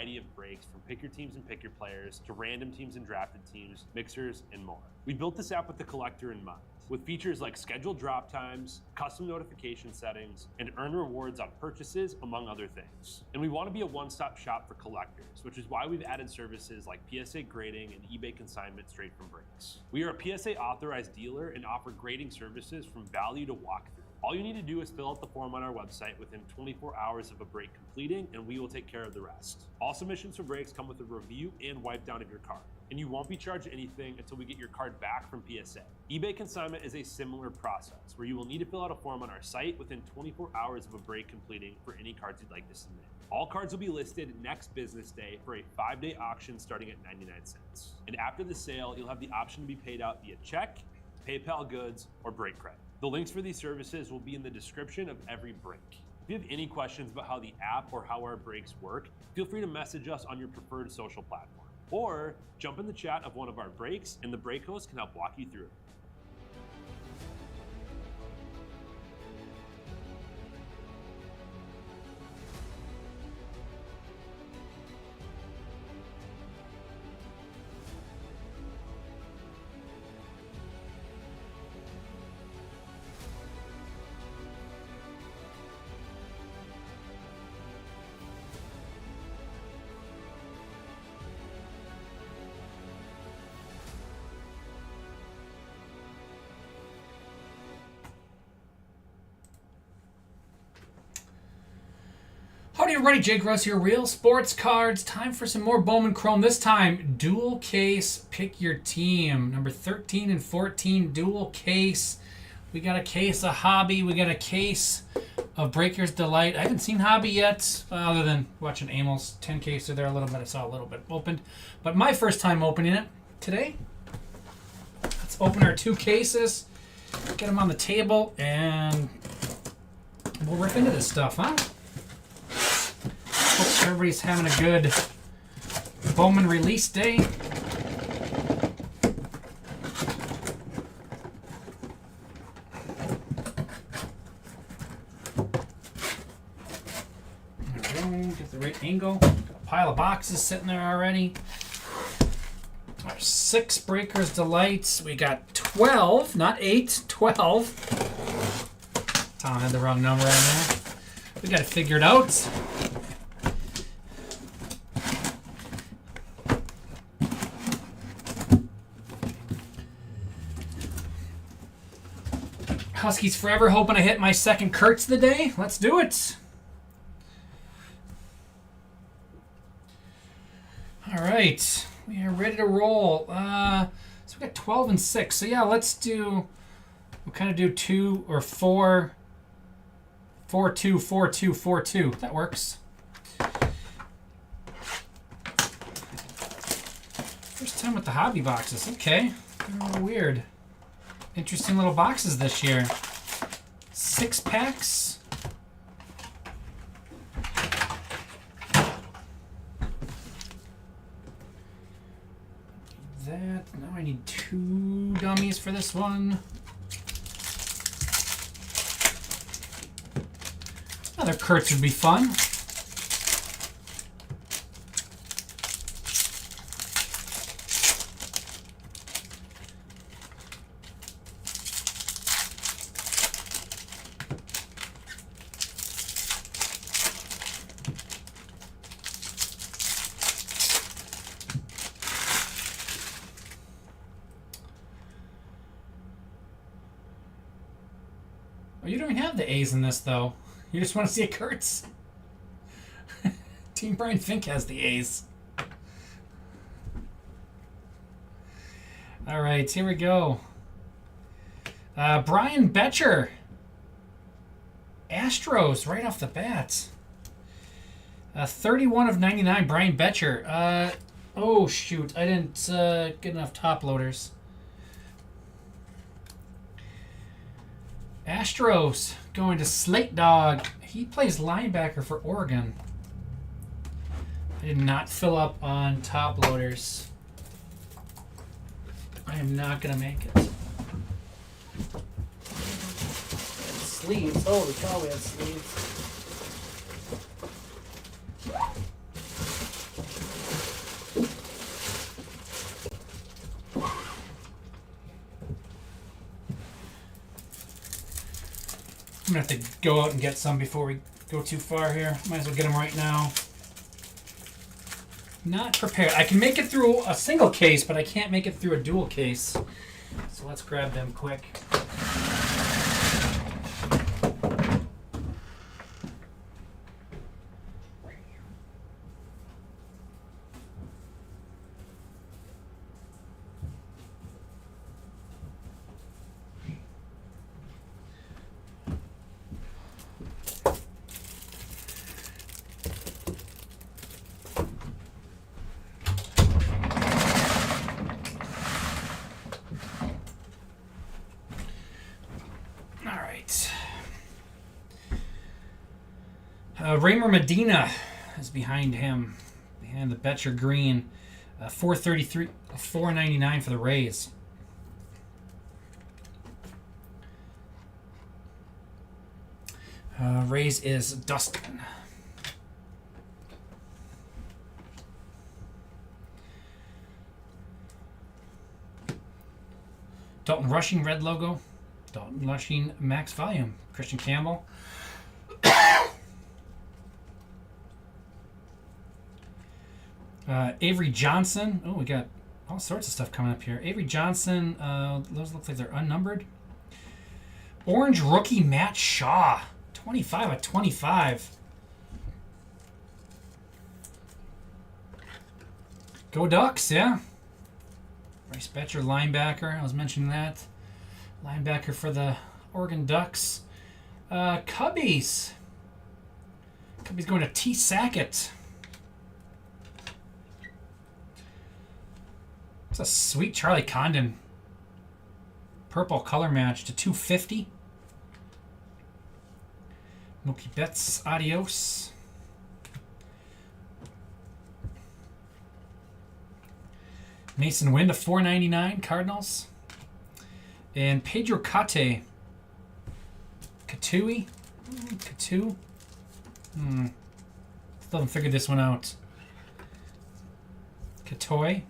variety of brakes from pick your teams and pick your players to random teams and drafted teams, mixers, and more. We built this app with the collector in mind, with features like scheduled drop times, custom notification settings, and earn rewards on purchases, among other things. And we want to be a one-stop shop for collectors, which is why we've added services like PSA grading and eBay consignment straight from brakes. We are a PSA authorized dealer and offer grading services from value to walkthrough. All you need to do is fill out the form on our website within 24 hours of a break completing, and we will take care of the rest. All submissions for breaks come with a review and wipe down of your card, and you won't be charged anything until we get your card back from PSA. eBay consignment is a similar process, where you will need to fill out a form on our site within 24 hours of a break completing for any cards you'd like to submit. All cards will be listed next business day for a 5-day auction starting at 99 cents. And after the sale, you'll have the option to be paid out via check, PayPal goods, or break credit. The links for these services will be in the description of every break. If you have any questions about how the app or how our breaks work, feel free to message us on your preferred social platform. Or jump in the chat of one of our breaks and the break host can help walk you through it. Howdy everybody, Jake Russ here, Real Sports Cards. Time for some more Bowman Chrome. This time, dual case, pick your team. Number 13 and 14, dual case. We got a case of Hobby. We got a case of Breaker's Delight. I haven't seen Hobby yet, other than watching Amels 10 case there a little bit. I saw a little bit opened. But my first time opening it today. Let's open our 2 cases, get them on the table, and we'll rip into this stuff, huh? Hope everybody's having a good Bowman release day. There we go. Get the right angle. Got a pile of boxes sitting there already. Our 6 Breakers Delights. We got 12, not 8, 12. Tom had the wrong number on there. We got it figured out. Huskies forever, hoping I hit my second Kurtz of the day. Let's do it. All right, we are ready to roll. So we got 12 and 6. So yeah, let's do. We'll kind of do 2 or 4. 4, 2, 4, 2, 4, 2. That works. First time with the hobby boxes. Okay, they're a little weird. Interesting little boxes this year. 6 packs. That. Now I need 2 dummies for this one. Another Kurtz would be fun. Oh, you don't even have the A's in this, though. You just want to see a Kurtz. Team Brian Fink has the A's. All right, here we go. Brian Betcher. Astros right off the bat. 31 of 99, Brian Betcher. Oh, shoot. I didn't get enough top loaders. Astros going to Slate Dog. He plays linebacker for Oregon. I did not fill up on top loaders. I am not going to make it. Sleeves. Holy cow, we have sleeves. I'm going to have to go out and get some before we go too far here. Might as well get them right now. Not prepared. I can make it through a single case, but I can't make it through a dual case. So let's grab them quick. Raymer Medina is behind him, behind the Betcher Green. 433, 499 for the Rays. Rays is Dustin. Dalton Rushing red logo. Dalton Rushing max volume. Christian Campbell. Avery Johnson. Oh, we got all sorts of stuff coming up here. Avery Johnson. Those look like they're unnumbered. Orange rookie Matt Shaw. 25 of 25. Go Ducks, yeah. Bryce Betcher, linebacker. I was mentioning that. Linebacker for the Oregon Ducks. Cubbies. Cubbies going to T. Sackett. It's a sweet Charlie Condon. Purple color match to 250. Mookie Betts, adios. Mason Wynn to 499, Cardinals. And Pedro Cate. Katui. Still haven't figured this one out. Katoy.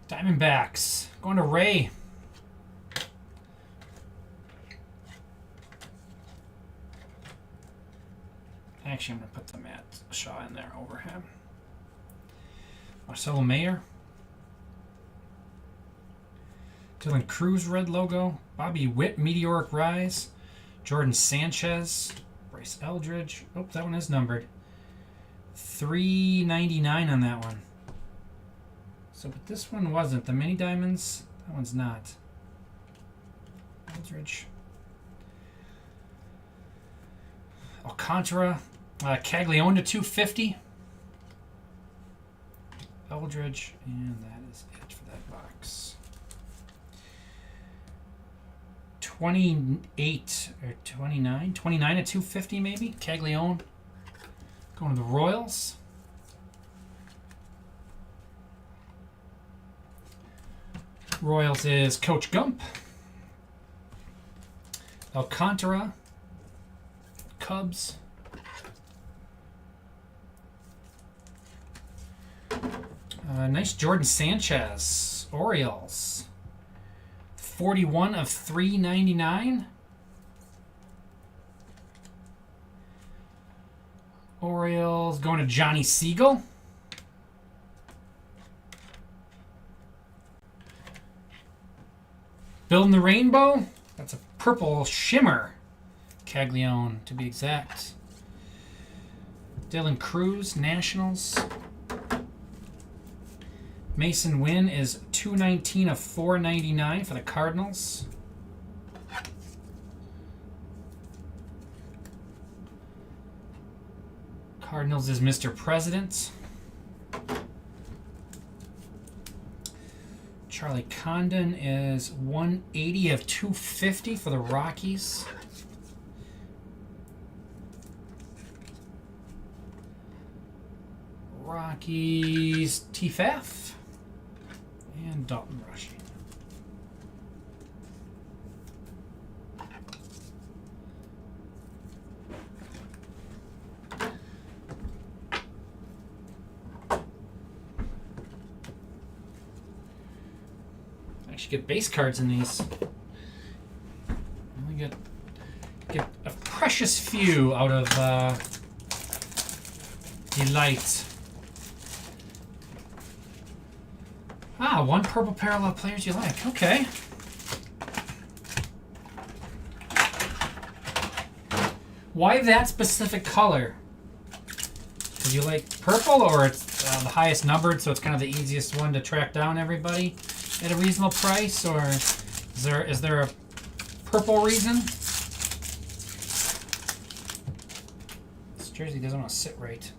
Diamondbacks. Going to Ray. Actually, I'm going to put the Matt Shaw in there over him. Marcelo Mayer. Dylan Cruz red logo. Bobby Witt meteoric rise. Jordan Sanchez. Bryce Eldridge. Oh, that one is numbered. $3.99 on that one. So, but this one wasn't. The mini diamonds, that one's not. Eldridge. Alcantara. Caglione to 250. Eldridge. And that is it for that box. 28 or 29. 29 at 250 maybe. Caglione. Going to the Royals. Royals is Coach Gump. Alcantara. Cubs. Nice Jordan Sanchez. Orioles. 41 of 399. Orioles going to Johnny Siegel. Building the Rainbow. That's a purple shimmer. Caglione, to be exact. Dylan Cruz, Nationals. Mason Wynn is 219 of 499 for the Cardinals. Cardinals is Mr. President. Charlie Condon is 180 of 250 for the Rockies. Rockies, T-Faf. And Dalton Rushing. Actually get base cards in these. precious few out of Delight. Ah, one purple parallel players you like. Okay. Why that specific color? Do you like purple, or it's the highest numbered, so it's kind of the easiest one to track down everybody at a reasonable price, or is there a purple reason? This jersey doesn't want to sit right.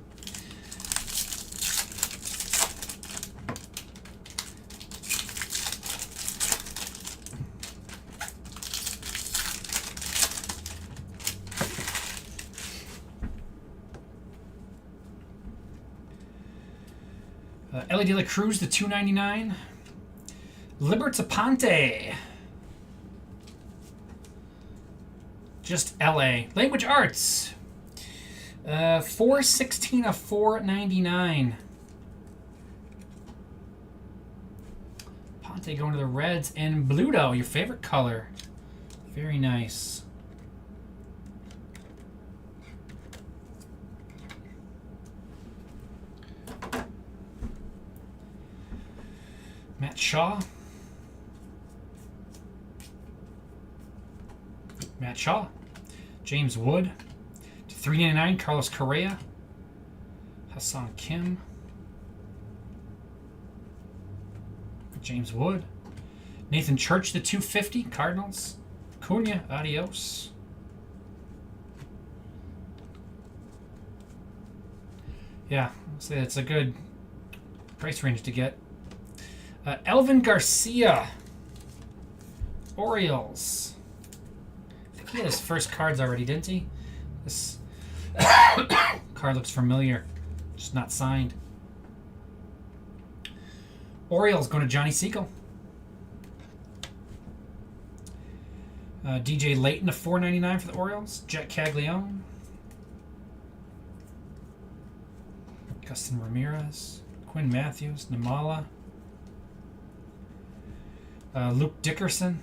Ellie De La Cruz to $2.99. Liberta Ponte. Just LA. Language Arts. 416 of 499. Ponte going to the Reds and Bluto, your favorite color. Very nice. Matt Shaw. Matt Shaw. James Wood. To $3.99, Carlos Correa. Hassan Kim. James Wood. Nathan Church to $2.50, Cardinals. Cunha, adios. Yeah, so it's a good price range to get. Elvin Garcia, Orioles. I think he had his first cards already, didn't he? This card looks familiar, just not signed. Orioles going to Johnny Siegel. DJ Layton to $4.99 for the Orioles. Jet Caglione. Justin Ramirez. Quinn Matthews. Namala. Luke Dickerson.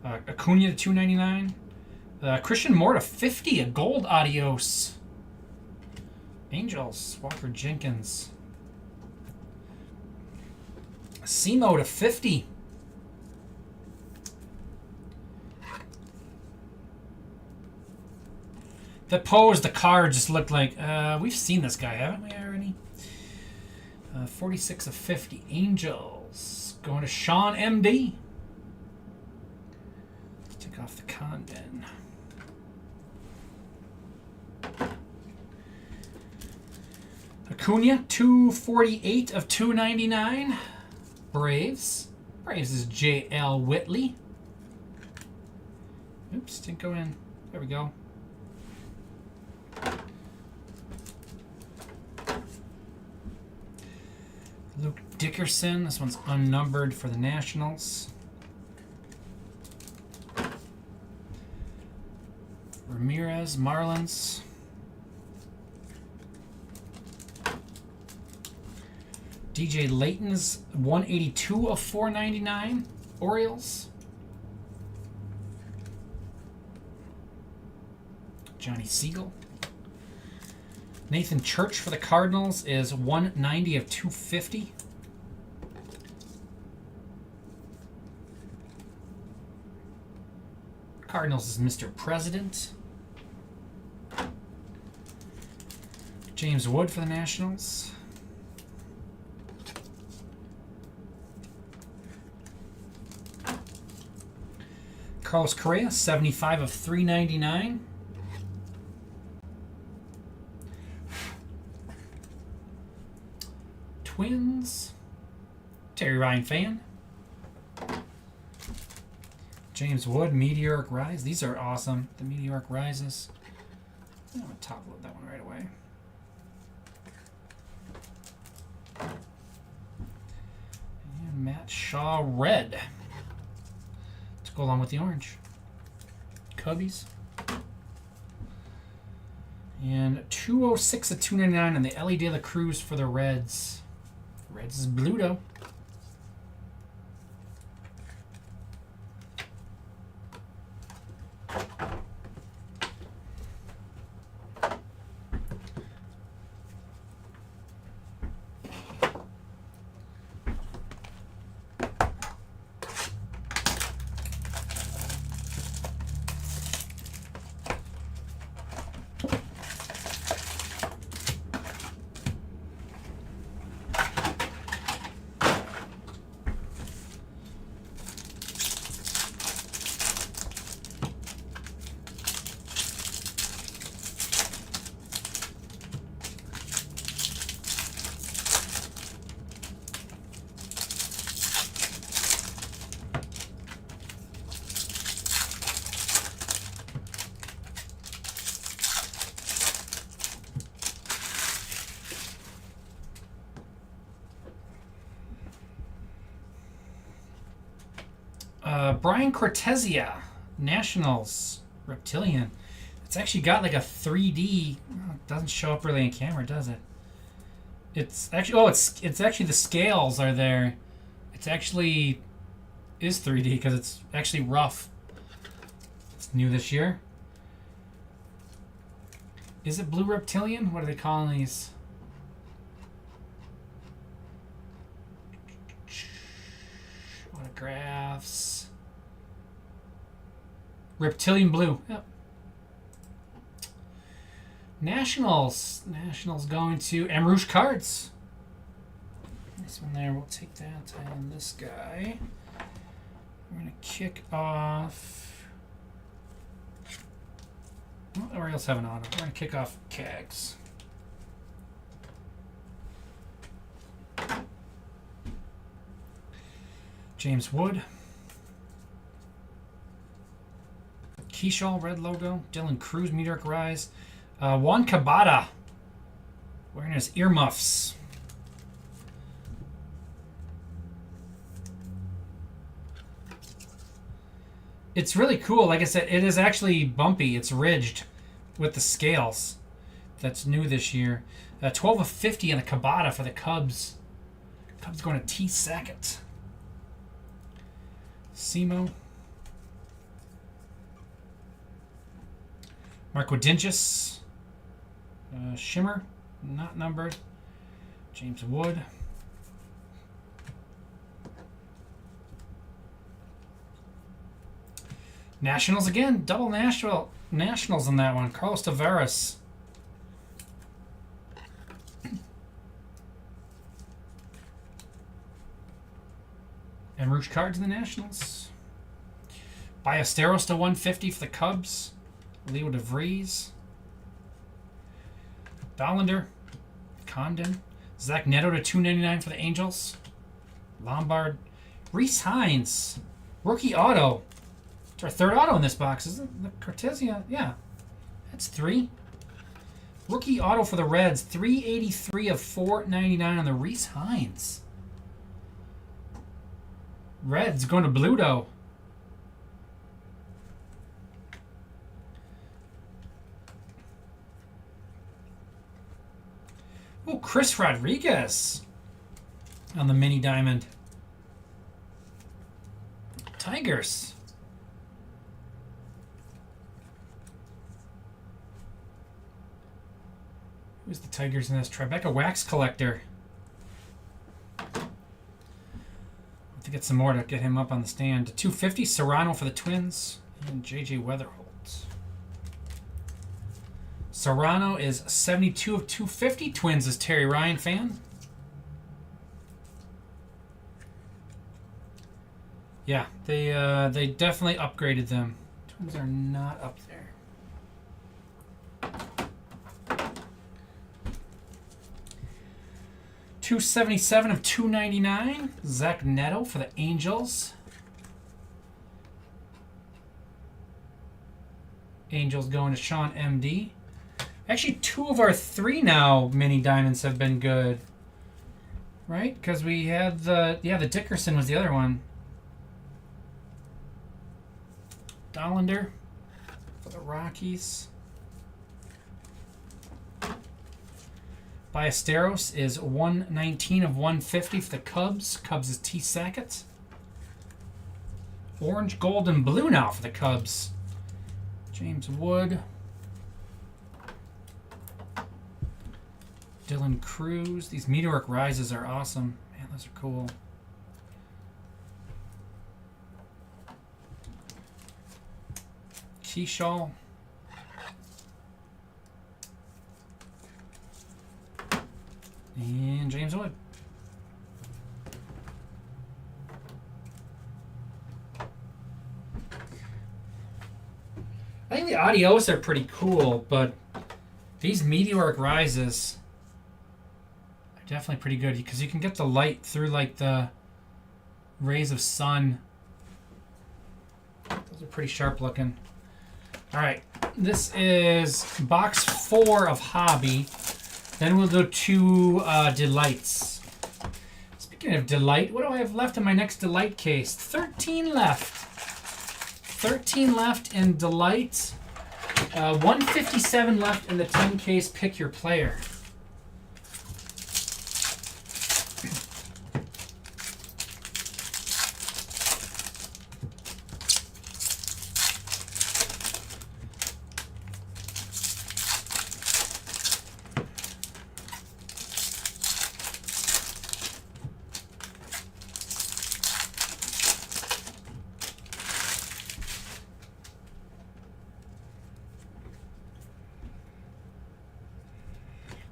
Acuna to $2.99. Christian Moore to $50. A gold adios. Angels. Walker Jenkins. Simo to $50. The pose, the card just looked like we've seen this guy, haven't we already? 46 of 50. Angels. Going to Sean M.D. Let's take off the Condon. Acuna, 248 of 299. Braves. Braves is J.L. Whitley. Oops, didn't go in. There we go. Luke Dickerson. This one's unnumbered for the Nationals. Ramirez, Marlins. DJ Layton's 182 of 499. Orioles. Johnny Siegel. Nathan Church for the Cardinals is 190 of 250. Cardinals is Mr. President. James Wood for the Nationals. Carlos Correa, 75 of 399. Twins. Terry Ryan fan. James Wood, Meteoric Rise. These are awesome. The Meteoric Rises. I'm going to top load that one right away. And Matt Shaw, red. Let's go along with the orange. Cubbies. And 206 of 299 on the Ellie De La Cruz for the Reds. Reds is Bluto. Brian Cortesia, Nationals, Reptilian. It's actually got like a 3D. Oh, it doesn't show up really in camera, does it? It's actually it's actually the scales are there. It's actually is 3D because it's actually rough. It's new this year. Is it Blue Reptilian? What are they calling these? Autographs. Reptilian Blue. Yep. Nationals. Nationals going to Amrouche Cards. This one there, we'll take that and this guy. We're going to kick off. Oh, the Orioles have an auto. We're going to kick off Cags. James Wood. Keyshaw, red logo. Dylan Cruz, Meteoric Rise. Juan Cabada. Wearing his earmuffs. It's really cool. Like I said, it is actually bumpy. It's ridged with the scales. That's new this year. 12 of 50 on the Cabada for the Cubs. Cubs going to T. Sackett. Simo. Marco Dingus. Shimmer. Not numbered. James Wood. Nationals again. Double Nationals in that one. Carlos Tavares. And Rouge Cards in the Nationals. Ballesteros to 150 for the Cubs. Leo DeVries. Dollander. Condon. Zach Neto to 299 for the Angels. Lombard. Reese Hines. Rookie auto. It's our third auto in this box, isn't it? The Cortesia. Yeah. That's 3. Rookie auto for the Reds. 383 of 499 on the Reese Hines. Reds going to Bluto. Oh, Chris Rodriguez on the mini diamond. Tigers. Who's the Tigers in this? Tribeca Wax Collector. To get some more to get him up on the stand. 250 Serrano for the Twins and JJ Weatherholt. Serrano is 72 of 250. Twins is Terry Ryan fan. Yeah, they definitely upgraded them. Twins are not up there. $277 of $299. Zach Neto for the Angels. Angels going to Sean MD. Actually, 2 of our 3 now mini diamonds have been good. Right? Because we had the Dickerson was the other one. Dollander for the Rockies. Ballesteros is 119 of 150 for the Cubs. Cubs is T. Sackett. Orange, gold, and blue now for the Cubs. James Wood. Dylan Cruz. These Meteoric Rises are awesome. Man, those are cool. Keyshaw. And James Wood. I think the Adios are pretty cool, but these Meteoric Rises are definitely pretty good because you can get the light through like the rays of sun. Those are pretty sharp looking. All right, this is box 4 of Hobby. Then we'll go to Delights. Speaking of Delight, what do I have left in my next Delight case? 13 left. 13 left in Delight. 157 left in the 10 case. Pick your player.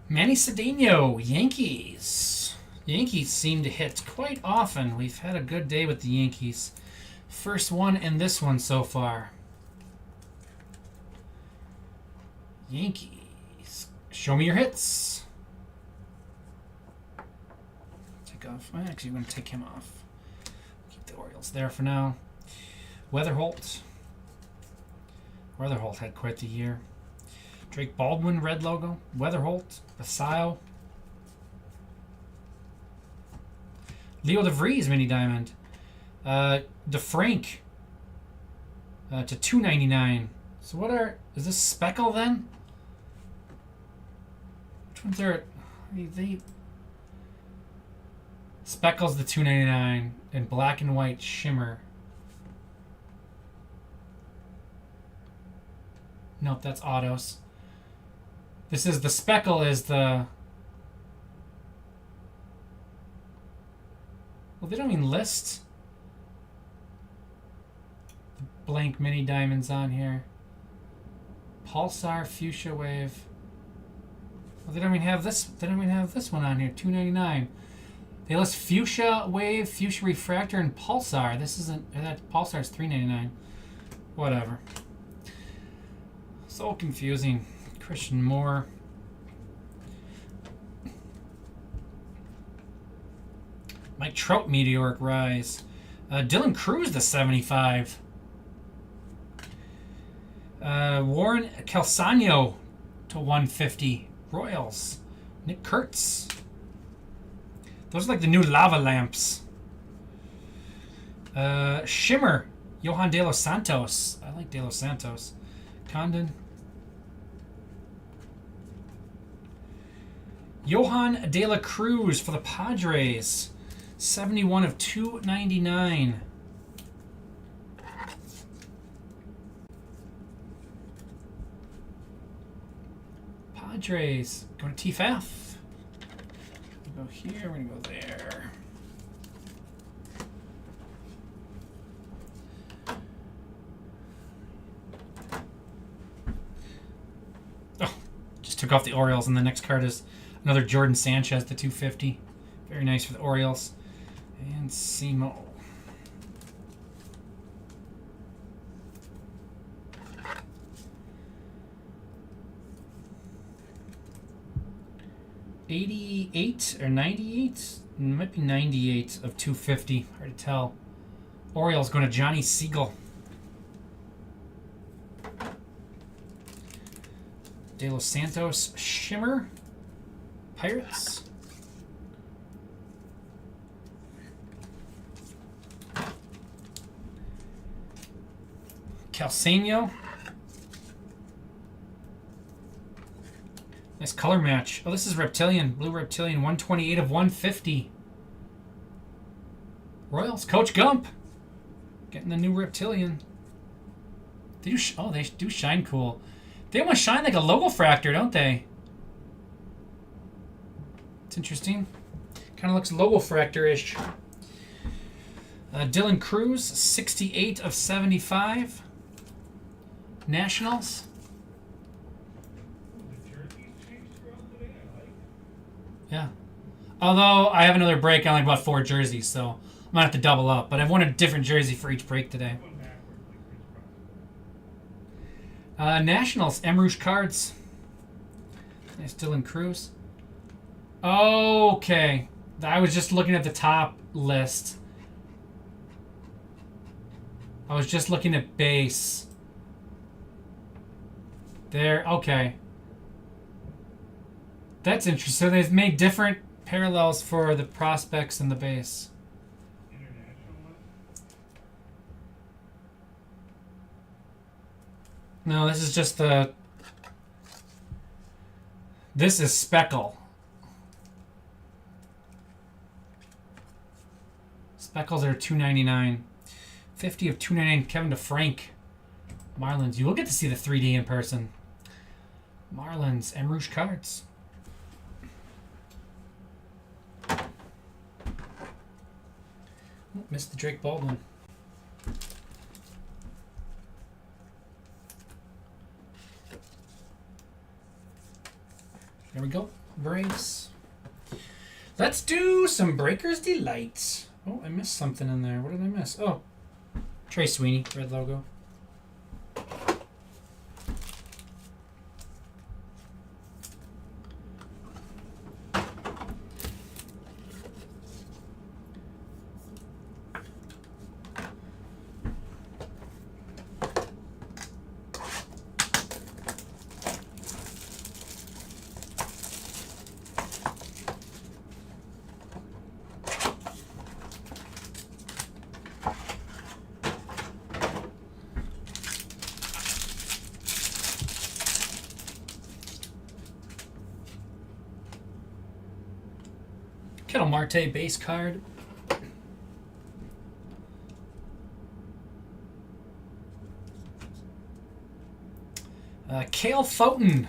Manny Cedeno, Yankees. Yankees seem to hit quite often. We've had a good day with the Yankees. First one and this one so far. Yankees. Show me your hits. Take off. Actually, I'm going to take him off. Keep the Orioles there for now. Weatherholt. Weatherholt had quite the year. Drake Baldwin, red logo. Weatherholt, Basayo. Leo DeVries, mini diamond. DeFrank to $2.99. So what are... Is this Speckle then? Which ones are... Speckle's the $2.99 and black and white shimmer. Nope, that's autos. This is the Speckle is the... Well, they don't even list the blank mini diamonds on here. Pulsar, Fuchsia Wave. Well, they don't even have this. They don't even have this one on here. $2.99. They list Fuchsia Wave, Fuchsia Refractor, and Pulsar. This isn't. That Pulsar is $3.99. Whatever. So confusing. Christian Moore. Mike Trout, Meteoric Rise. Dylan Cruz to 75. Warren Calzano to 150. Royals. Nick Kurtz. Those are like the new lava lamps. Shimmer. Johan De Los Santos. I like De Los Santos. Condon. Johan De La Cruz for the Padres. 71 of 299. Padres. Going to TFF. We'll go here. We're going to go there. Oh, just took off the Orioles, and the next card is another Jordan Sanchez to 250. Very nice for the Orioles. And Simo. $88 or 98? It might be 98 of 250. Hard to tell. Orioles going to Johnny Siegel. De Los Santos Shimmer. Pirates. Calzano. Nice color match. Oh, this is Reptilian. Blue Reptilian. 128 of 150. Royals. Coach Gump. Getting the new Reptilian. They do they do shine cool. They almost shine like a Logofractor, don't they? It's interesting. Kind of looks Logofractor-ish. Dylan Cruz. 68 of 75. Nationals. Yeah. Although I have another break, I only bought 4 jerseys, so I'm gonna have to double up. But I've won a different jersey for each break today. Nationals, Emrouche cards. Nice Dylan Cruz. Okay. I was just looking at the top list. I was just looking at base. There, okay. That's interesting. So they've made different parallels for the prospects and the base. No, this is just the... This is Speckle. Speckles are $2.99. 50 of $2.99. Kevin DeFrank. Marlins. You will get to see the 3D in person. Marlins. M. Rouge cards. Oh, missed the Drake Baldwin. There we go. Braves. Let's do some Breakers Delight. Oh, I missed something in there. What did I miss? Oh, Trey Sweeney, red logo. Kettle Marte base card. Cale Fountain.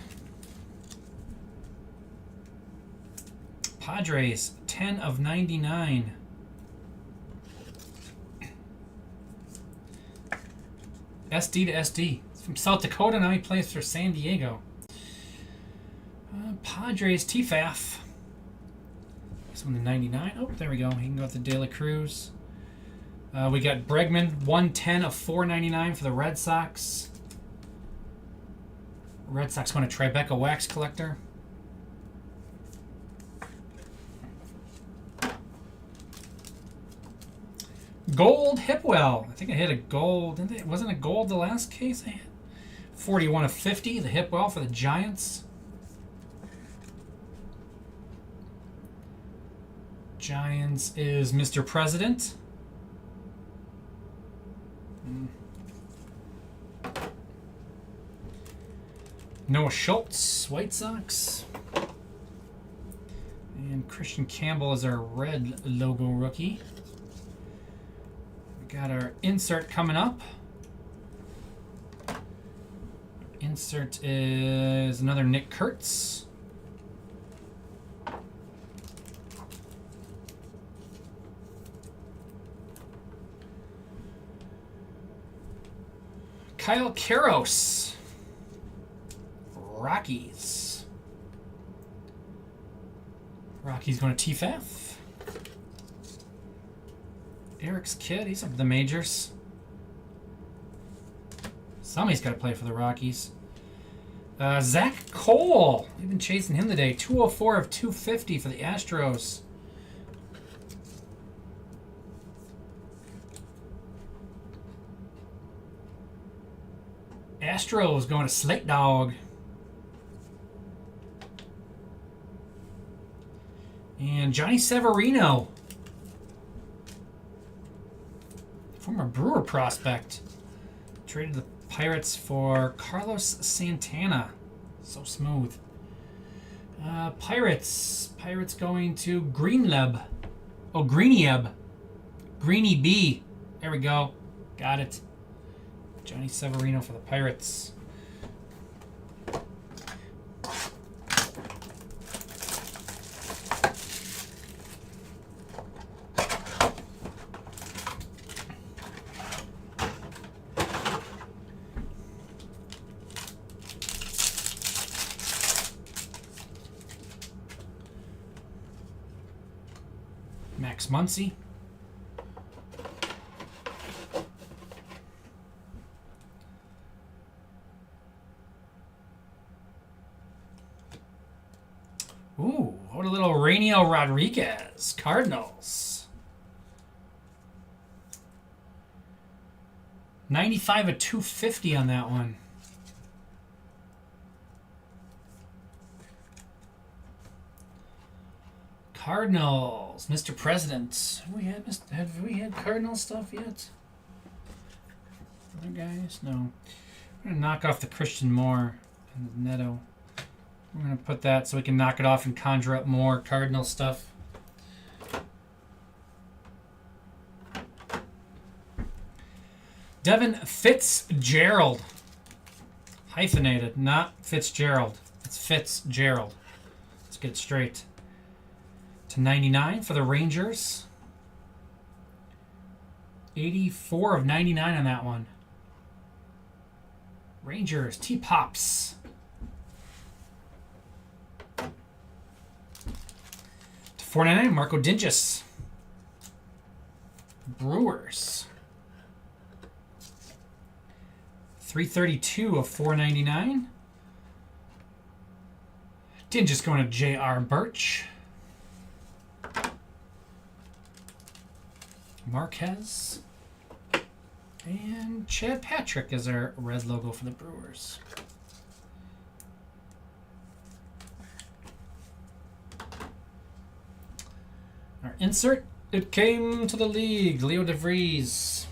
Padres, 10 of 99. SD to SD. It's from South Dakota, now he plays for San Diego. Padres, TFAF. This one to 99. Oh, there we go. He can go with the De La Cruz. We got Bregman, 110 of 499 for the Red Sox. Red Sox want a Tribeca wax collector. Gold Hipwell. I think I hit a gold. Wasn't it gold the last case I hit? 41 of 50, the Hipwell for the Giants. Giants is Mr. President. Noah Schultz, White Sox. And Christian Campbell is our red logo rookie. We got our insert coming up. Insert is another Nick Kurtz. Kyle Karros. Rockies. Rockies going to TFF. Eric's kid, he's up at the majors. Somebody's got to play for the Rockies. Zach Cole. We've been chasing him today. 204 of 250 for the Astros. Astros going to Slate Dog. And Johnny Severino. Former Brewer prospect. Traded the Pirates for Carlos Santana. So smooth. Pirates. Pirates going to Greenleb. Oh, Greenieb. Greenie B. There we go. Got it. Johnny Severino for the Pirates. Max Muncy. Ooh, what a little Rainiel Rodriguez. Cardinals. 95 of 250 on that one. Cardinals, Mr. President. Have we had Cardinal stuff yet? Other guys? No. I'm going to knock off the Christian Moore and the Neto. I'm going to put that so we can knock it off and conjure up more Cardinal stuff. Devin Fitzgerald. Hyphenated, not Fitzgerald. It's Fitzgerald. Let's get it straight. To 99 for the Rangers. 84 of 99 on that one. Rangers, T-Pops. To 499, Marco Dingus. Brewers. 332 of 499. Dingus going to J.R. Birch. Marquez. And Chad Patrick is our red logo for the Brewers. Our insert, it came to the league. Leo DeVries.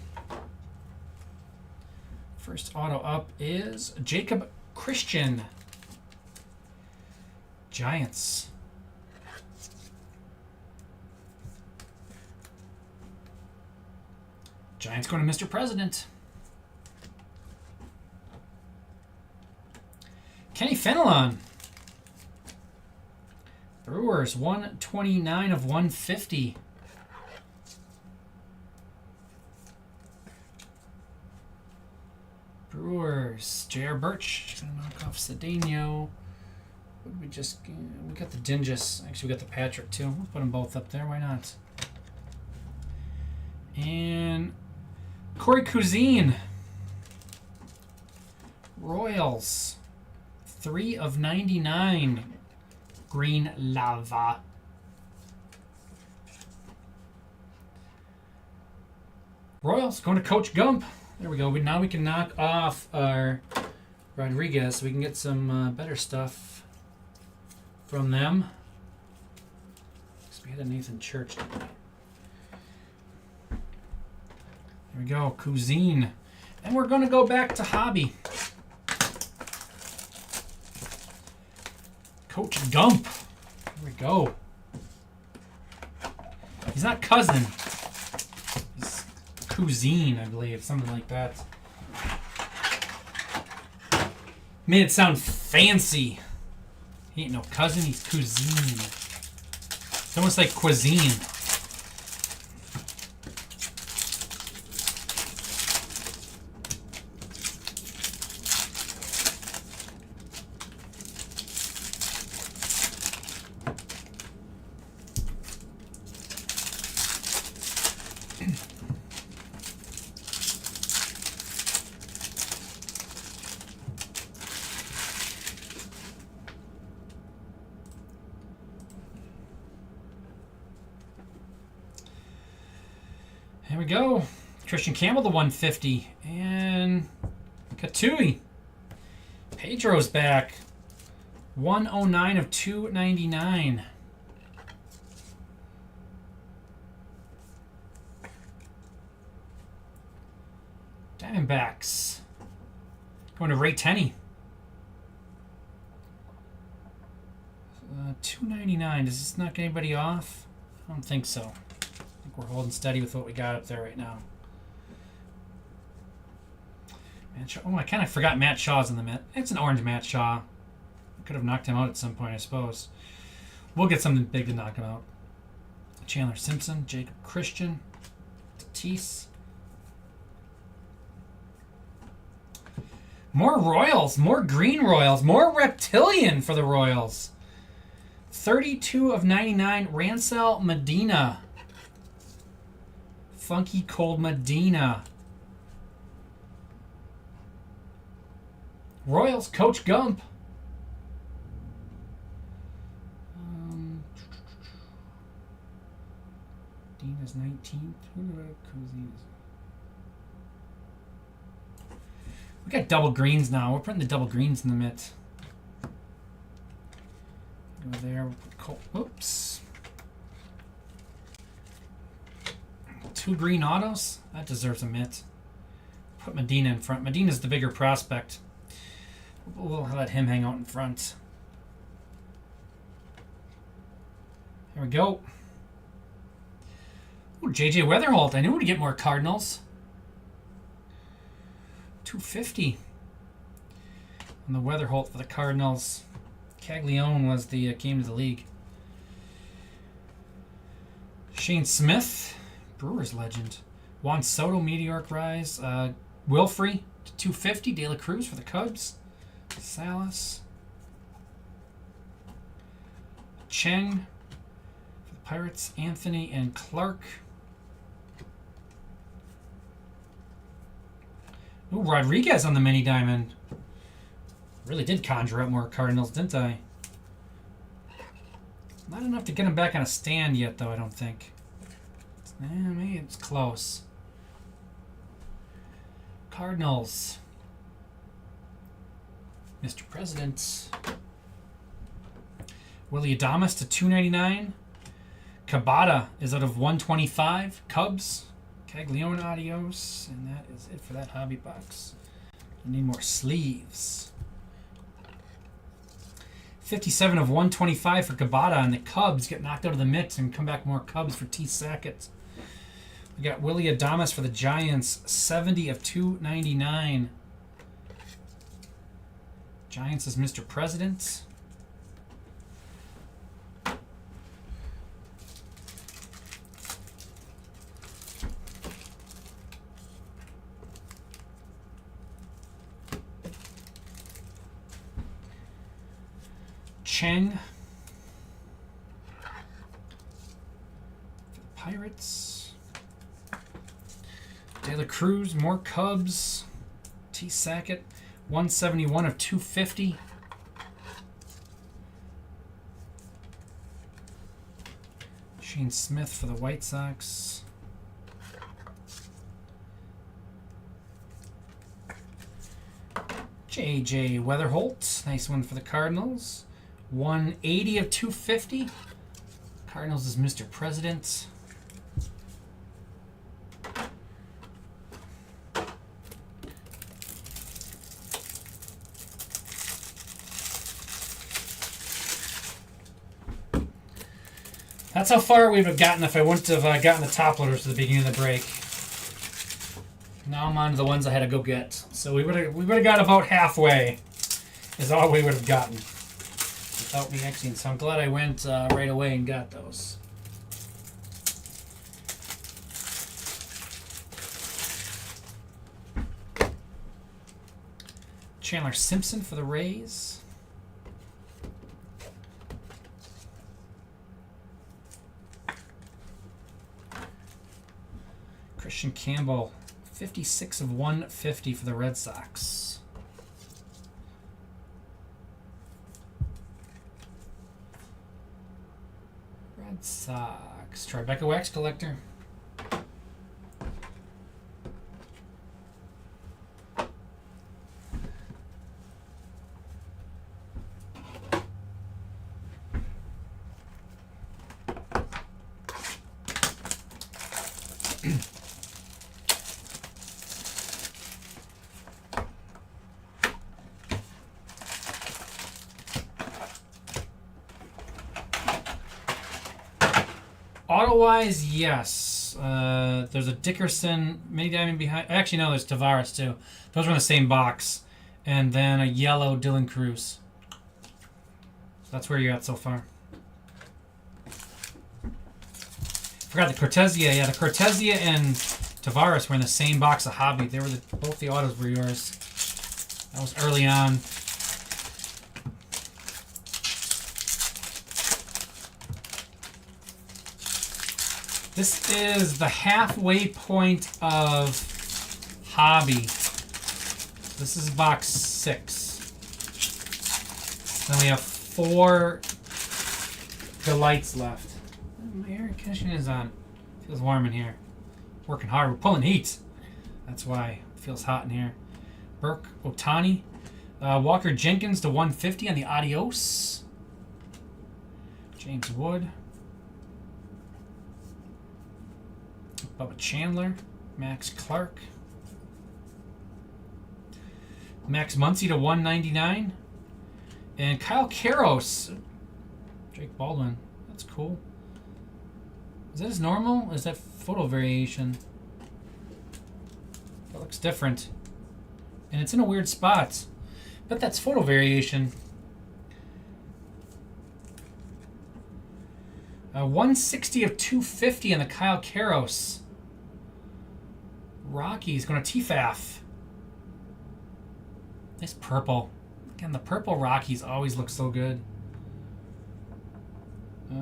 First auto up is Jacob Christian. Giants. Giants going to Mr. President. Kenny Fenelon. Brewers, 129 of 150. Brewers, J.R. Birch. Gonna knock off Cedeno. What did we just... We got the Dingus. Actually, we got the Patrick, too. We'll put them both up there. Why not? And... Corey Kuzine. Royals. 3 of 99. Green Lava. Royals going to Coach Gump. There we go. Now we can knock off our Rodriguez so we can get some better stuff from them. Because we had a Nathan Church today. There we go, Cousine. And we're going to go back to Hobby. Coach Gump. There we go. He's not cousin. He's Cousine, I believe. Something like that. Made it sound fancy. He ain't no cousin, he's Cousine. It's almost like cuisine. There we go. Christian Campbell to 150. And Katui. Pedro's back. 109 of 299. Diamondbacks. Going to Ray Tenney. 299. Does this knock anybody off? I don't think so. I think we're holding steady with what we got up there right now. Matt Shaw. Oh, I kind of forgot Matt Shaw's in the Met. It's an orange Matt Shaw. I could have knocked him out at some point, I suppose. We'll get something big to knock him out. Chandler Simpson, Jacob Christian, Tatis. More Royals, more green Royals, more Reptilian for the Royals. 32 of 99, Ransel Medina. Funky Cold Medina. Royals, Coach Gump. Dina's 19th. We got double greens now. We're putting the double greens in the mitt. Go there. We'll put Cole. Oops. 2 green autos. That deserves a mitt. put Medina in front. Medina's the bigger prospect. We'll let him hang out in front. There we go. Ooh, J.J. Weatherholt. I knew we'd get more Cardinals. 250 on the Weatherholt for the Cardinals. Caglione was the game of the league. Shane Smith, Brewers legend. Juan Soto, meteoric rise. Wilfrey, 250. De La Cruz for the Cubs. Salas. Cheng for the Pirates. Anthony and Clark. Ooh, Rodriguez on the mini diamond. Really did conjure up more Cardinals, didn't I? Not enough to get him back on a stand yet, though, I don't think. Maybe it's close. Cardinals. Mr. President. Willie Adames to 299. Cabada is out of 125. Cubs. Caglione, adios. And that is it for that hobby box. I need more sleeves. 57 of 125 for Cabada, and the Cubs get knocked out of the mix and come back more Cubs for T. Sackett. We got Willie Adames for the Giants, 70 of 299. Giants is Mr. President. Cheng for the Pirates. De La Cruz, more Cubs. T. Sackett, 171 of 250. Shane Smith for the White Sox. J.J. Weatherholt, nice one for the Cardinals. 180 of 250. Cardinals is Mr. President. That's how far we would have gotten if I wouldn't have gotten the top loaders at the beginning of the break. Now I'm on to the ones I had to go get. So we would have got about halfway is all we would have gotten without me exiting. So I'm glad I went right away and got those. Chandler Simpson for the Rays. Christian Campbell, 56 of 150 for the Red Sox. Red Sox. Tribeca Wax Collector. Auto-wise, yes. There's a Dickerson mini diamond behind. Actually, no, there's Tavares too. Those are in the same box. And then a yellow Dylan Cruz. So that's where you're at so far. Forgot the Cortezia. Yeah, the Cortezia and Tavares were in the same box of hobby. They were both the autos were yours. That was early on. This is the halfway point of hobby. This is box 6. Then we have 4 delights left. My air conditioning is on. Feels warm in here. Working hard. We're pulling heat. That's why it feels hot in here. Burke Otani. Walker Jenkins to 150 on the Adios. James Wood. Bubba Chandler, Max Clark. Max Muncy to 199. And Kyle Karros. Jake Baldwin. That's cool. Is that his normal? Or is that photo variation? That looks different. And it's in a weird spot. But that's photo variation. 160 of 250 on the Kyle Karros. Rockies going to TFAF. Nice purple. Again, the purple Rockies always look so good. We're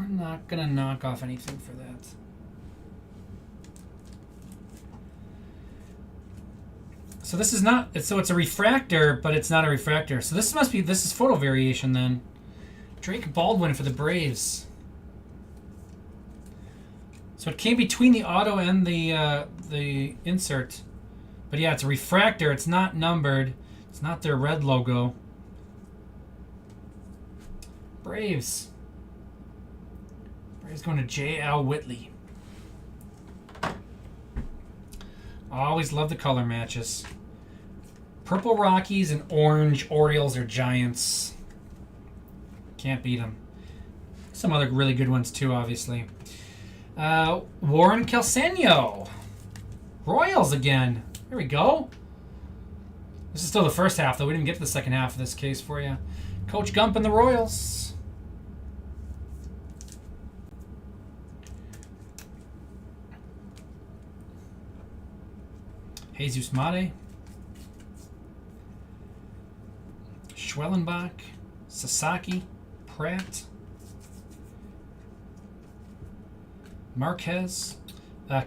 not going to knock off anything for that. So this is not, so it's a refractor, but it's not a refractor. So this is photo variation then. Drake Baldwin for the Braves. So it came between the auto and the insert. But yeah, it's a refractor. It's not numbered. It's not their red logo. Braves. Braves going to J.L. Whitley. Always love the color matches. Purple Rockies and orange Orioles or Giants. Can't beat them. Some other really good ones too, obviously. Warren Calceno. Royals again. There we go. This is still the first half, though. We didn't get to the second half of this case for you. Coach Gump and the Royals. Jesus Mate. Schwellenbach. Sasaki. Pratt. Marquez.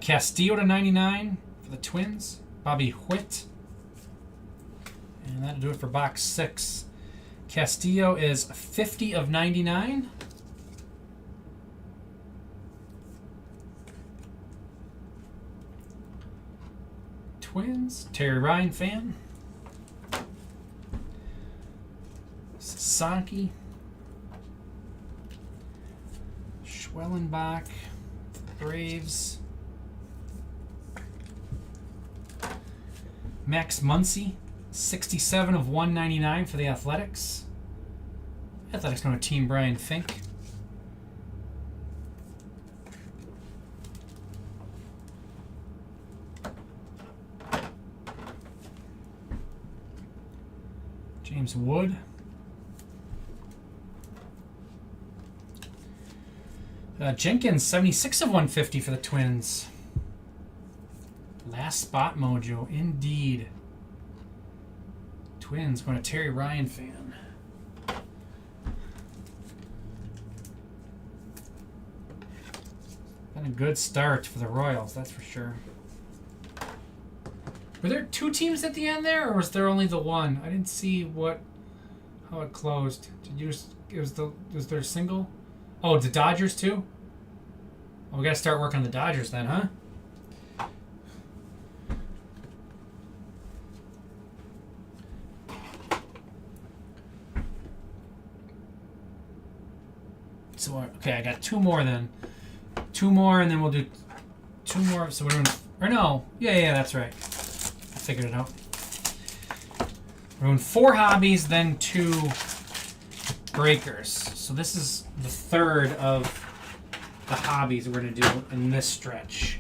Castillo to 99 for the Twins. Bobby Witt. And that'll do it for box 6. Castillo is 50 of 99. Twins. Terry Ryan fan. Sasaki. Schwellenbach. Braves. Max Muncy. 67 of 199 for the Athletics. Athletics going to Team Brian Fink. James Wood. Jenkins, 76 of 150 for the Twins. Last spot mojo, indeed. Twins going to Terry Ryan fan. Been a good start for the Royals, that's for sure. Were there 2 teams at the end there, or was there only the one? I didn't see how it closed. Did you just, was there a single? Oh, the Dodgers too? Well, we gotta start working on the Dodgers then, huh? So, okay, I got 2 more then. 2 more, and then we'll do 2 more. So we're doing, or no, yeah, that's right. I figured it out. We're doing 4 hobbies, then 2 breakers. So this is the third of the hobbies we're going to do in this stretch.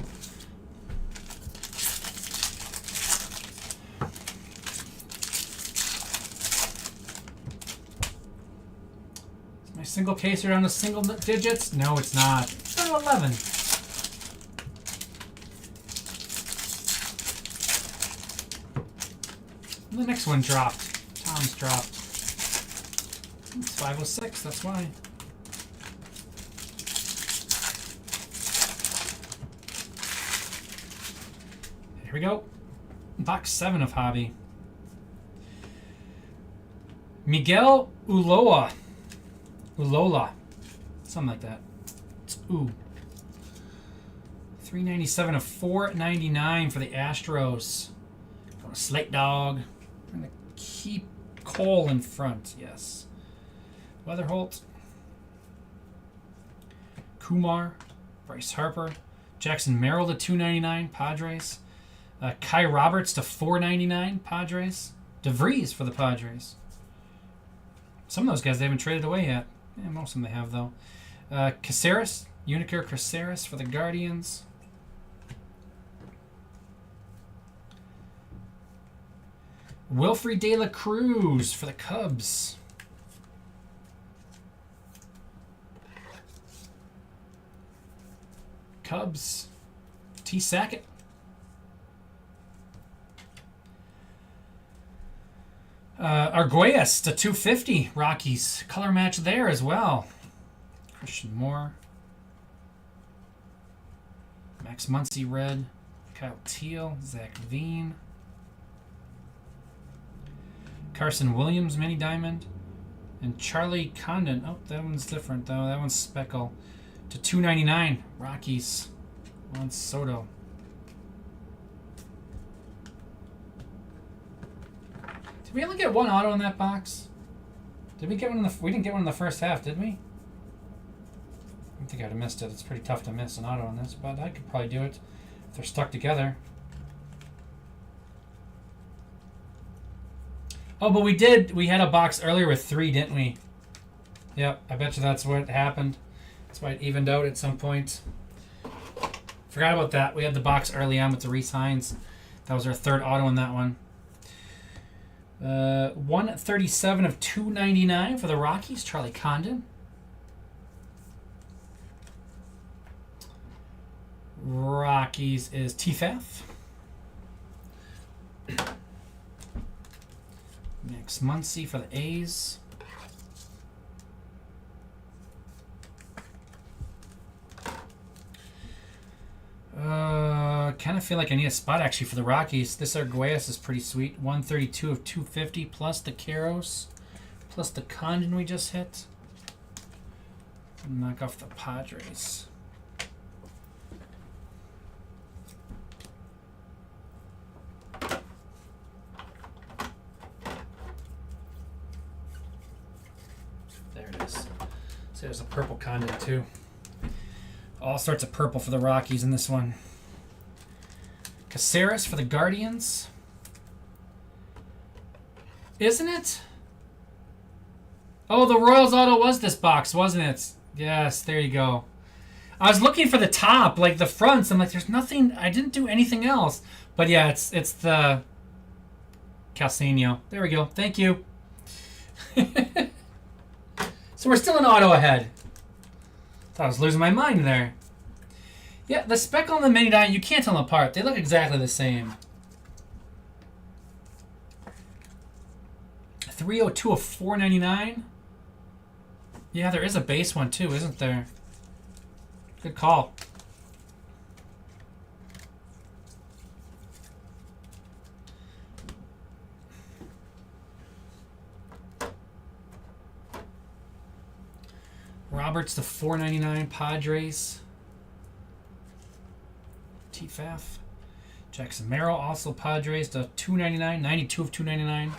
Is my single case around the single digits? No, it's not. It's down to 11. And the next one dropped. Tom's dropped. It's 506, that's why. Here we go. Box 7 of hobby. Miguel Ulola. Something like that. It's ooh. 397 of 499 for the Astros. Going to Slate Dog. I'm going to keep Cole in front, yes. Weatherholt. Kumar. Bryce Harper. Jackson Merrill to 299. Padres. Kai Roberts to 499 Padres. DeVries for the Padres. Some of those guys they haven't traded away yet. Yeah, most of them they have, though. Caceres, Unicure Caceres for the Guardians. Wilfrey De La Cruz for the Cubs. Cubs. T. Sackett. Arguelles to 250. Rockies. Color match there as well. Christian Moore. Max Muncy red. Kyle Teal. Zach Veen. Carson Williams mini diamond. And Charlie Condon. Oh, that one's different though. That one's speckle. To 299. Rockies. Juan Soto. Did we only get one auto in that box? Did we get one in the? We didn't get one in the first half, did we? I think I'd have missed it. It's pretty tough to miss an auto on this, but I could probably do it if they're stuck together. Oh, but we did. We had a box earlier with 3, didn't we? Yep, I bet you that's what happened. That's why it evened out at some point. Forgot about that. We had the box early on with the Reese Hines. That was our 3rd auto in that one. 137 of 299 for the Rockies. Charlie Condon. Rockies is T-Fath. Max Muncy for the A's. Kind of feel like I need a spot actually for the Rockies. This Arguelles is pretty sweet. 132 of 250 plus the Caros, plus the Condon we just hit. Knock off the Padres. There it is. So there's a purple Condon too. All sorts of purple for the Rockies in this one. Caceres for the Guardians. Isn't it? Oh, the Royals auto was this box, wasn't it? Yes, there you go. I was looking for the top, like the fronts. I'm like, there's nothing. I didn't do anything else. But yeah, it's the Calcino. There we go. Thank you. So we're still an auto ahead. Thought I was losing my mind there. Yeah, the speckle and the mini diamond, you can't tell them apart. They look exactly the same. 302 of 499. Yeah, there is a base one too, isn't there? Good call. Roberts to 499 Padres. T-Fath. Jackson Merrill also Padres to 299, 92 of 299.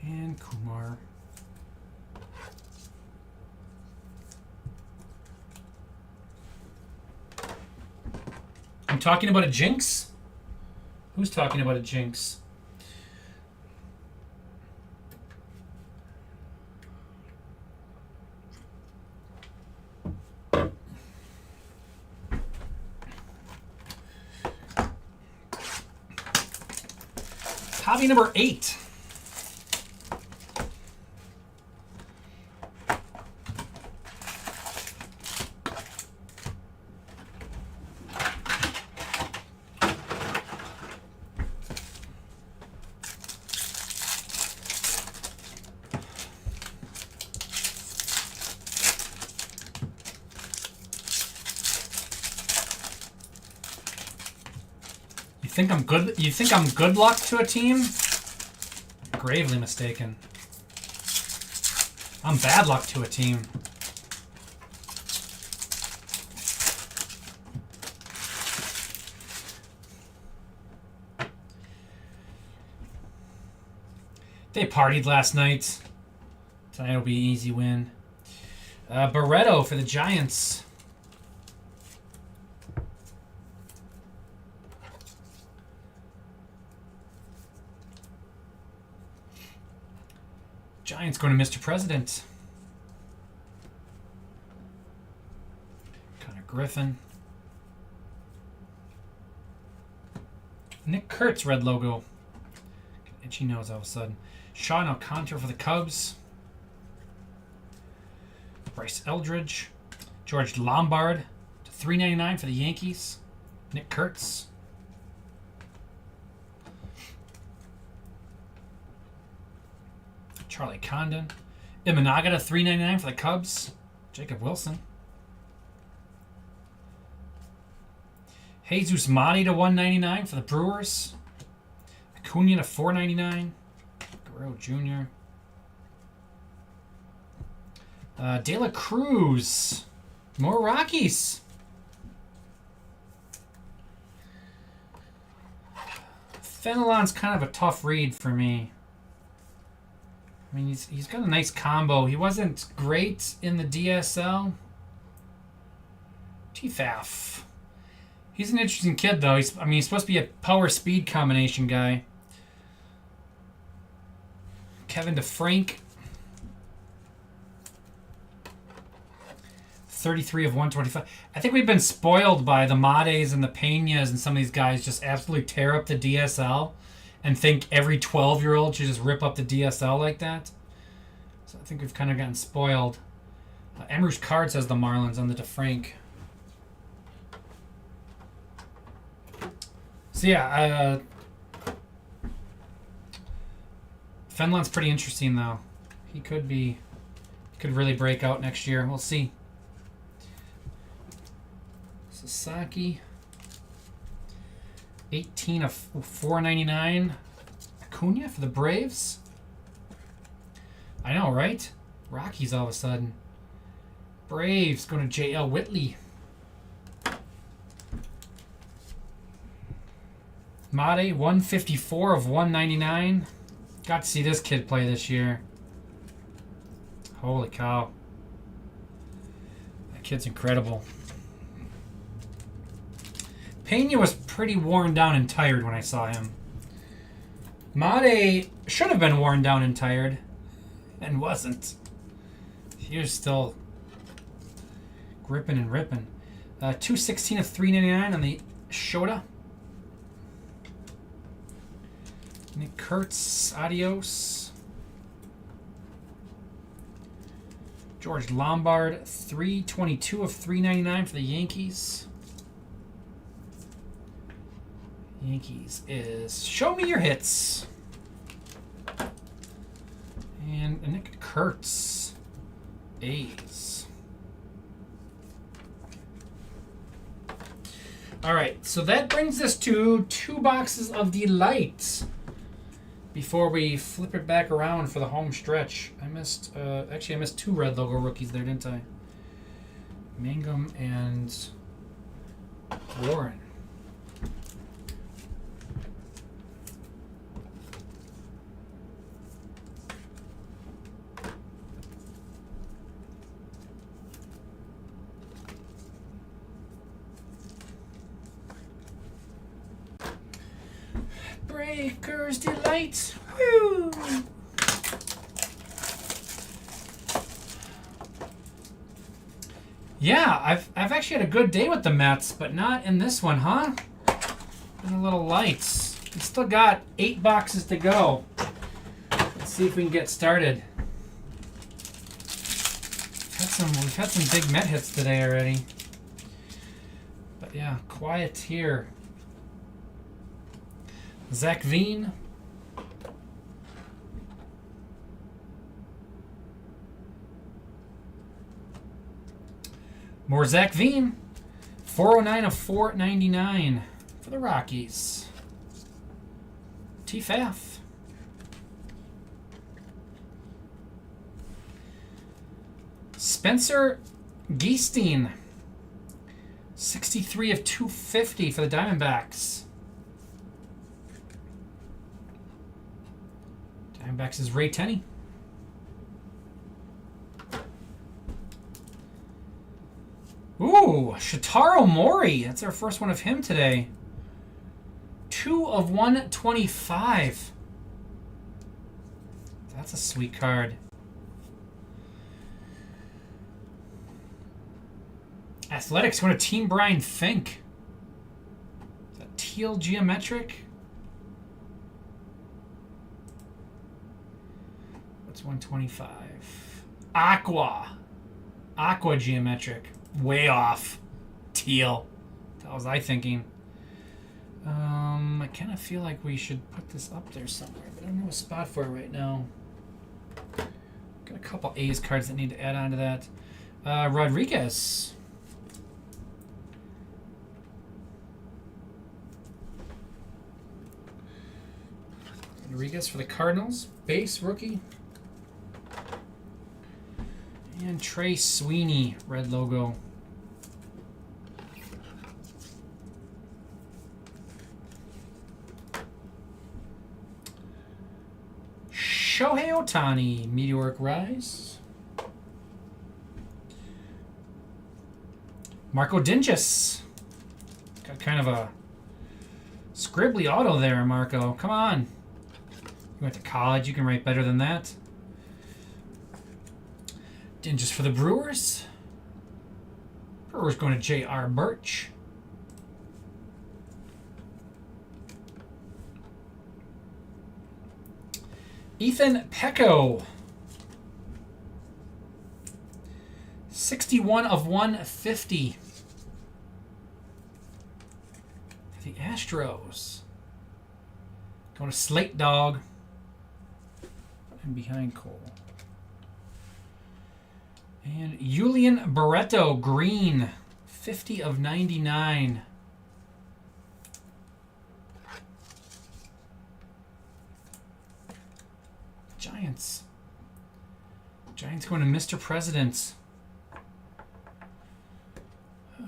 And Kumar. I'm talking about a jinx? Who's talking about a jinx? Hobby number 8. You think I'm good luck to a team? Gravely mistaken. I'm bad luck to a team. They partied last night. Tonight will be an easy win. Barreto for the Giants. Giants going to Mr. President. Connor Griffin. Nick Kurtz, red logo. Itchy nose all of a sudden. Sean Alcantara for the Cubs. Bryce Eldridge. George Lombard to $3.99 for the Yankees. Nick Kurtz. Charlie Condon. Imanaga to $3.99 for the Cubs. Jacob Wilson. Jesus Motti to $1.99 for the Brewers. Acuna to $4.99. Guerrero Jr. De La Cruz. More Rockies. Fenelon's kind of a tough read for me. I mean, he's got a nice combo. He wasn't great in the DSL. TFAF. He's an interesting kid, though. He's supposed to be a power-speed combination guy. Kevin DeFrank. 33 of 125. I think we've been spoiled by the Mates and the Peñas and some of these guys just absolutely tear up the DSL and think every 12-year-old should just rip up the DSL like that. So I think we've kind of gotten spoiled. Emrys Cards has the Marlins on the DeFrank. So yeah, Fenelon's pretty interesting though. He could really break out next year. We'll see. Sasaki. 18 of 499. Acuna for the Braves. I know, right? Rockies all of a sudden. Braves going to JL Whitley. Mate, 154 of 199. Got to see this kid play this year. Holy cow. That kid's incredible. Peña was pretty worn down and tired when I saw him. Mate should have been worn down and tired. And wasn't. He was still gripping and ripping. 216 of 399 on the Shota. Nick Kurtz, adios. George Lombard, 322 of 399 for the Yankees. Yankees is show me your hits. And Nick Kurtz, A's. All right, so that brings us to 2 boxes of Delight. Before we flip it back around for the home stretch, I missed 2 red logo rookies there, didn't I? Mangum and Warren. Breakers Delight. Woo! Yeah, I've actually had a good day with the Mets, but not in this one, huh? Been a little lights. We still got 8 boxes to go. Let's see if we can get started. We've had some big Met hits today already. But yeah, quiet here. Zach Veen. More Zach Veen. 409 of 499 for the Rockies. TFAF. Spencer Geestein. 63 of 250 for the Diamondbacks. Diamondbacks is Ray Tenney. Ooh, Shotaro Mori. That's our first one of him today. 2 of 125. Is that That's a sweet card. Athletics going to Team Brian Fink. Is that teal geometric? What's 125? Aqua. Aqua geometric. Way off. Teal. That was I thinking. I kind of feel like we should put this up there somewhere, but I don't know a spot for it right now. Got a couple A's cards that need to add on to that. Rodriguez. Rodriguez for the Cardinals. Base rookie. And Trey Sweeney, red logo. Shohei Ohtani, Meteoric Rise. Marco Dingus. Got kind of a scribbly auto there, Marco. Come on. You went to college. You can write better than that. Dingus for the Brewers. Brewers going to J.R. Birch. Ethan Pecco. 61 of 150. For the Astros. Going to Slate Dog. And behind Cole. And Julian Barreto, green. 50 of 99. Giants. Giants going to Mr. President. We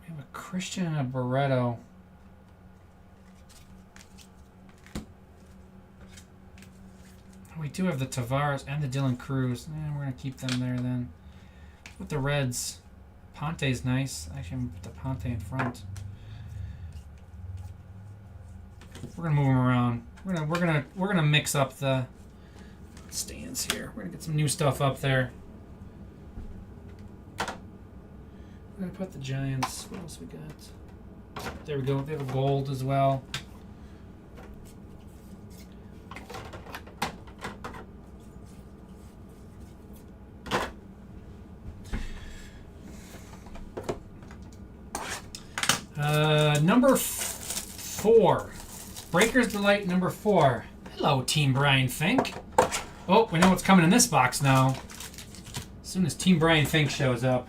have a Christian and a Barreto. We do have the Tavares and the Dylan Cruz. We're going to keep them there then. With the Reds. Ponte's nice. Actually, I'm going to put the Ponte in front. We're gonna move them around. We're gonna mix up the stands here. We're gonna get some new stuff up there. We're gonna put the Giants. What else we got? There we go. They have a gold as well. Number 4. Breaker's Delight number 4. Hello, Team Brian Fink. Oh, we know what's coming in this box now. As soon as Team Brian Fink shows up,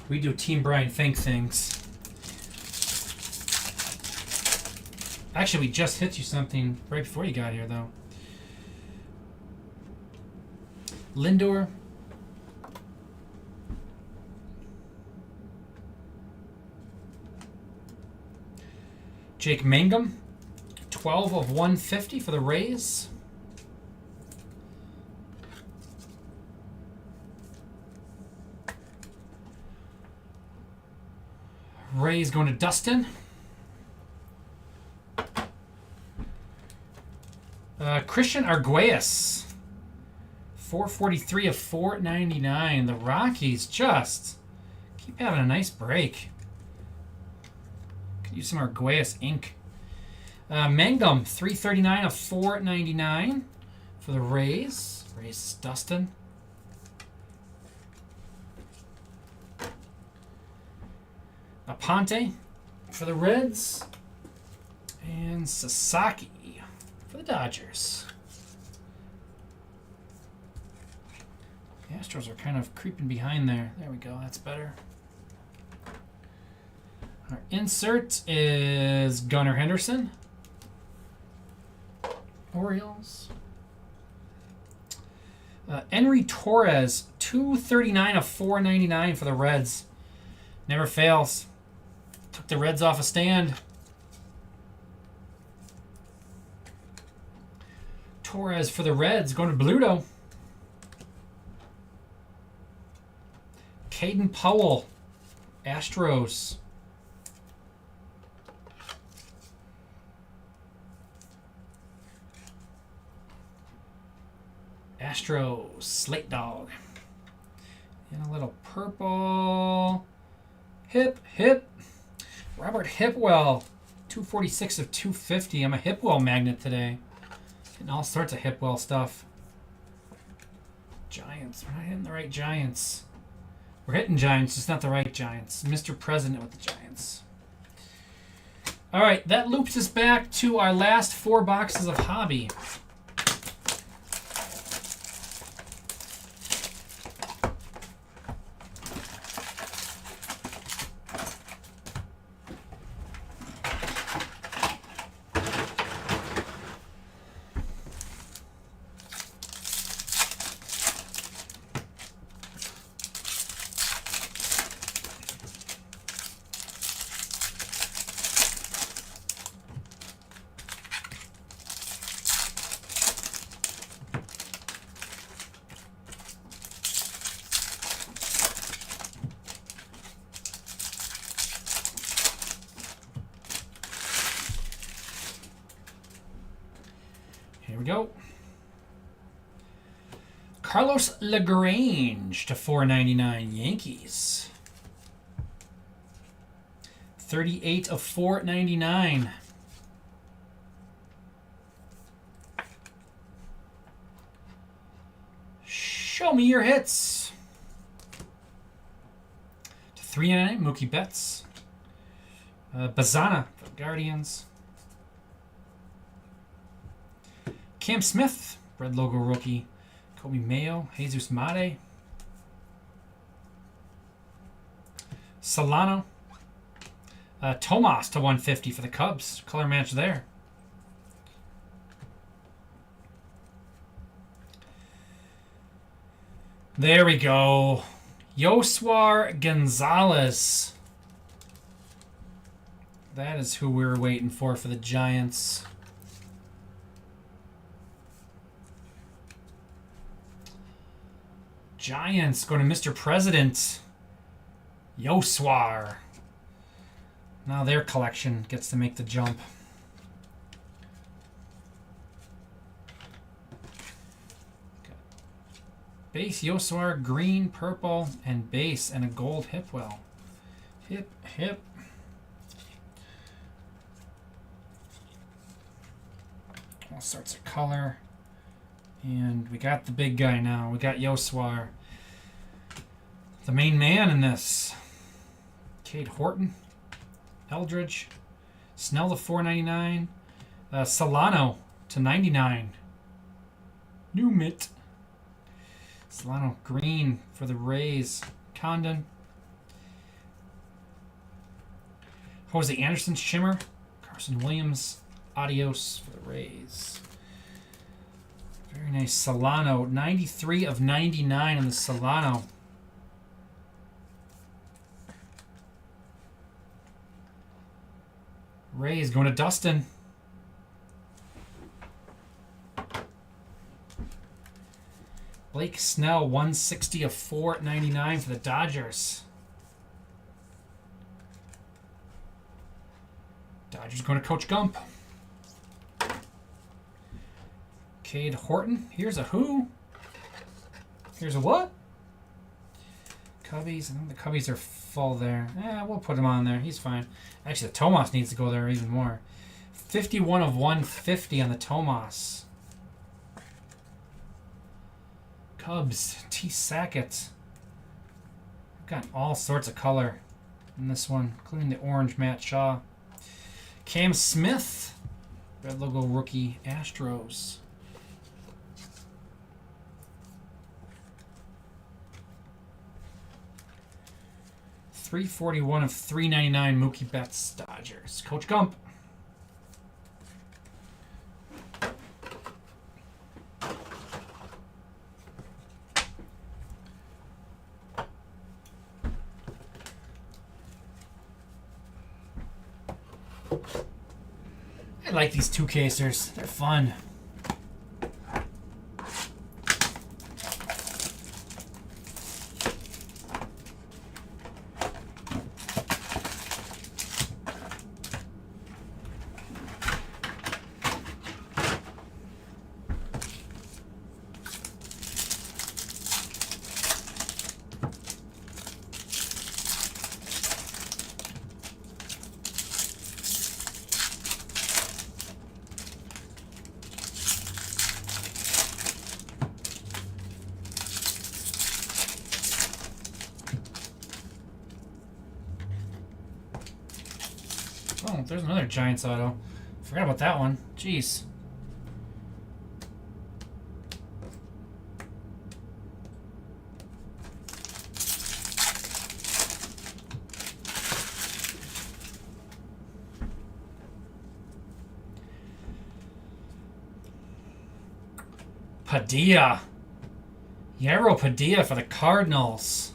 we do Team Brian Fink things. Actually, we just hit you something right before you got here, though. Lindor. Jake Mangum. 12 of 150 for the Rays. Rays going to Dustin. Christian Arguelles. 443 of 499. The Rockies just keep having a nice break. Could use some Arguelles ink. Mangum, 339 of 499 for the Rays. Rays Dustin. Aponte for the Reds. And Sasaki for the Dodgers. The Astros are kind of creeping behind there. There we go. That's better. Our insert is Gunnar Henderson. Orioles. Henry Torres, 239 of 499 for the Reds. Never fails. Took the Reds off a stand. Torres for the Reds, going to Bluto. Caden Powell, Astros. Astro Slate Dog. And a little purple. Hip. Robert Hipwell. 246 of 250. I'm a Hipwell magnet today. Getting all sorts of Hipwell stuff. Giants. We're not hitting the right Giants. We're hitting Giants, just not the right Giants. Mr. President with the Giants. All right, that loops us back to our last 4 boxes of hobby. Here we go. Carlos LaGrange to 499 Yankees. 38 of 499. Show me your hits. To 399 Mookie Betts. Bazana for the Guardians. Cam Smith, red logo rookie. Kobe Mayo, Jesus Mate. Solano. Tomas to 150 for the Cubs. Color match there. There we go. Yoswar Gonzalez. That is who we were waiting for the Giants. Giants going to Mr. President. Yoswar. Now their collection gets to make the jump. Base Yoswar, green, purple, and base, and a gold Hipwell. Hip. All sorts of color. And we got the big guy now. We got Yoswar. The main man in this. Cade Horton. Eldridge. Snell to 499. Solano to 99. New Mitt. Solano green for the Rays. Condon. Jose Anderson shimmer. Carson Williams. Adios for the Rays. Very nice. Solano. 93 of 99 on the Solano. Rays going to Dustin. Blake Snell, 160 of 499 for the Dodgers. Dodgers going to Coach Gump. Cade Horton. Here's a who? Here's a what? Cubbies. I think the Cubbies are full there. We'll put him on there. He's fine. Actually, the Tomas needs to go there even more. 51 of 150 on the Tomas. Cubs. T. Sackett. We've got all sorts of color in this one, including the orange Matt Shaw. Cam Smith. Red logo rookie Astros. .341 of 399 Mookie Betts Dodgers. Coach Gump. I like these two casers. They're fun. there's another Giants auto. Forgot about that one. Jeez. Padilla. Yarrow Padilla for the Cardinals.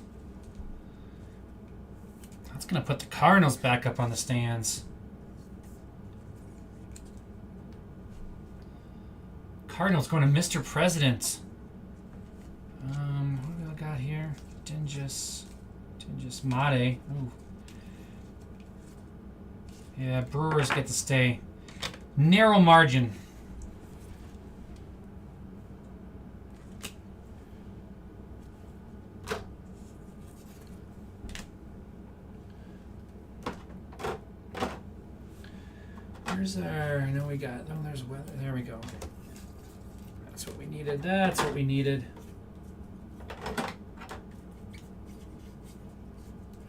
That's going to put the Cardinals back up on the stands. Cardinals going to Mr. President. What do I got here? Dingus Mate. Ooh. Yeah, Brewers get to stay. Narrow margin. Where's our... I know we got... Oh, there's weather. There we go. That's what we needed. That's what we needed.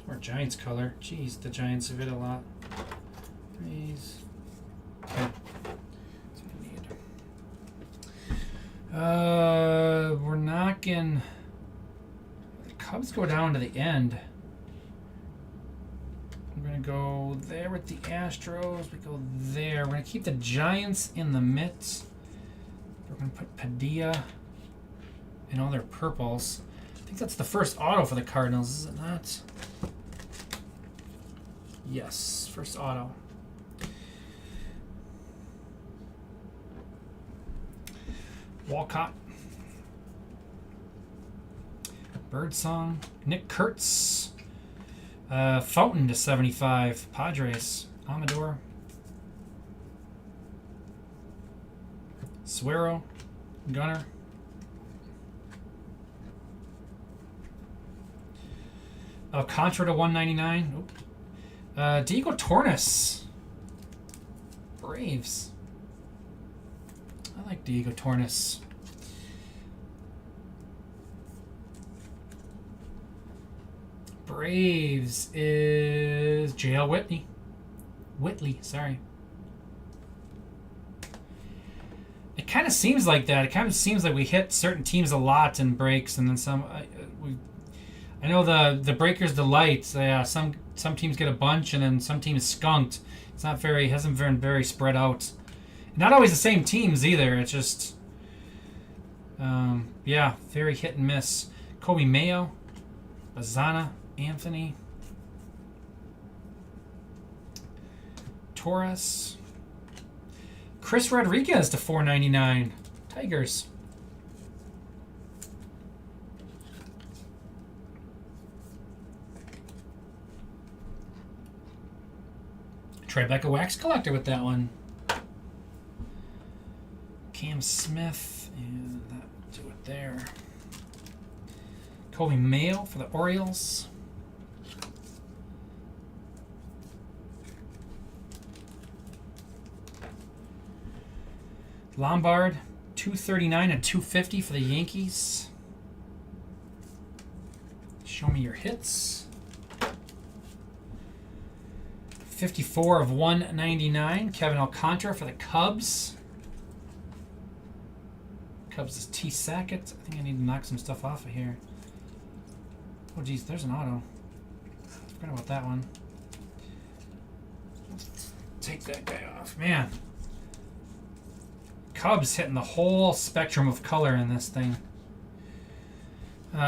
More Giants color. Jeez, the Giants have hit a lot. Please. Okay. That's what we need. We're knocking... The Cubs go down to the end. We're going to go there with the Astros. We go there. We're going to keep the Giants in the midst. We're going to put Padilla in all their purples. I think that's the first auto for the Cardinals, is it not? Yes, first auto. Walcott. Birdsong. Nick Kurtz. Fountain to 75. Padres. Amador. Suero. Gunner. Alcantara to 199. Diego Torres. Braves. I like Diego Torres. Braves is J.L. Whitley, sorry. It kind of seems like that. It kind of seems like we hit certain teams a lot in breaks, and then some. I know the Breakers Delight. Yeah, some teams get a bunch, and then some teams skunked. It's not very hasn't been very spread out. Not always the same teams either. It's just, yeah, very hit and miss. Kobe Mayo, Bazana. Anthony Torres, Chris Rodriguez to 499. Tigers. Tribeca Wax Collector with that one. Cam Smith, and that will do it there. Kobe Mayo for the Orioles. Lombard, 239 and 250 for the Yankees. Show me your hits. 54 of 199. Kevin Alcantara for the Cubs. Cubs is T. Sackett. I think I need to knock some stuff off of here. Oh, geez, there's an auto. Forgot about that one. Let's take that guy off. Man. Cubs hitting the whole spectrum of color in this thing.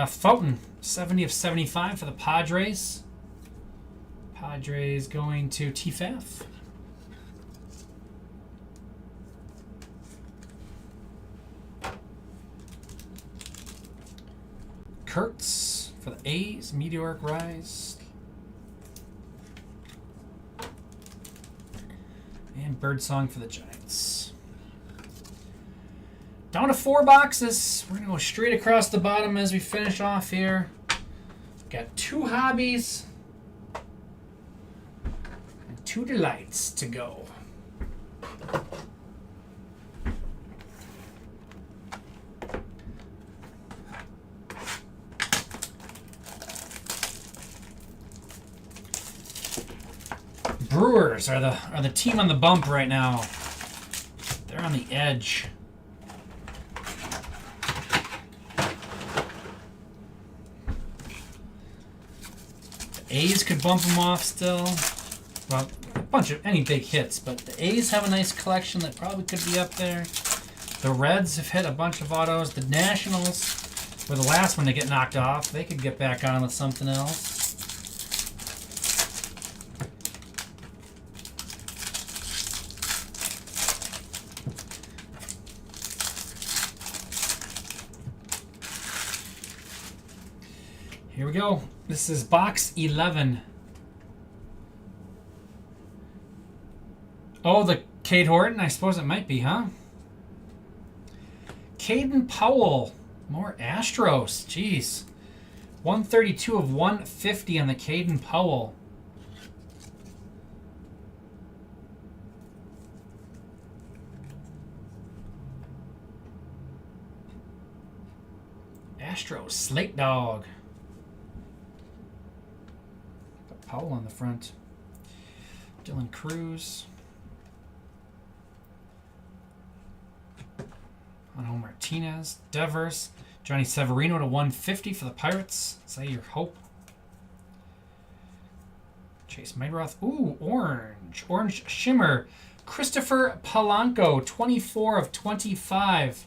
Fountain, 70 of 75 for the Padres. Padres going to TFF. Kurtz for the A's, Meteoric Rise. And Birdsong for the Giants. Down to 4 boxes. We're going to go straight across the bottom as we finish off here. Got 2 hobbies and 2 delights to go. Brewer. Devers are the team on the bump right now. They're on the edge. The A's could bump them off still. Well, a bunch of any big hits, but the A's have a nice collection that probably could be up there. The Reds have hit a bunch of autos. The Nationals were the last one to get knocked off. They could get back on with something else. Here we go. This is box 11. Oh, the Cade Horton? I suppose it might be, huh? Caden Powell. More Astros. Jeez. 132 of 150 on the Caden Powell. Astros. Slate Dog. Got Powell on the front. Dylan Cruz. Juan Martinez, Devers, Johnny Severino to 150 for the Pirates. Is that your hope? Chase Maidroth. Ooh, orange. Orange shimmer. Christopher Polanco, 24 of 25.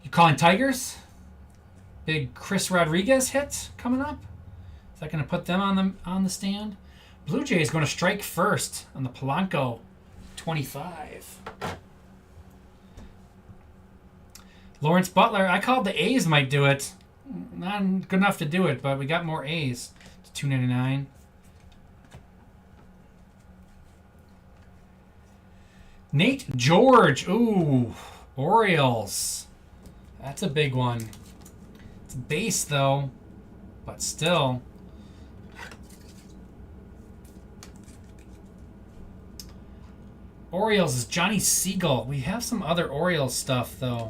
You calling Tigers? Big Chris Rodriguez hit coming up. Is that going to put them on the stand? Blue Jays going to strike first on the Polanco. 25. Lawrence Butler. I called the A's might do it. Not good enough to do it, but we got more A's. It's $2.99. Nate George. Ooh, Orioles. That's a big one. It's a base though, but still. Orioles is Johnny Siegel. We have some other Orioles stuff, though.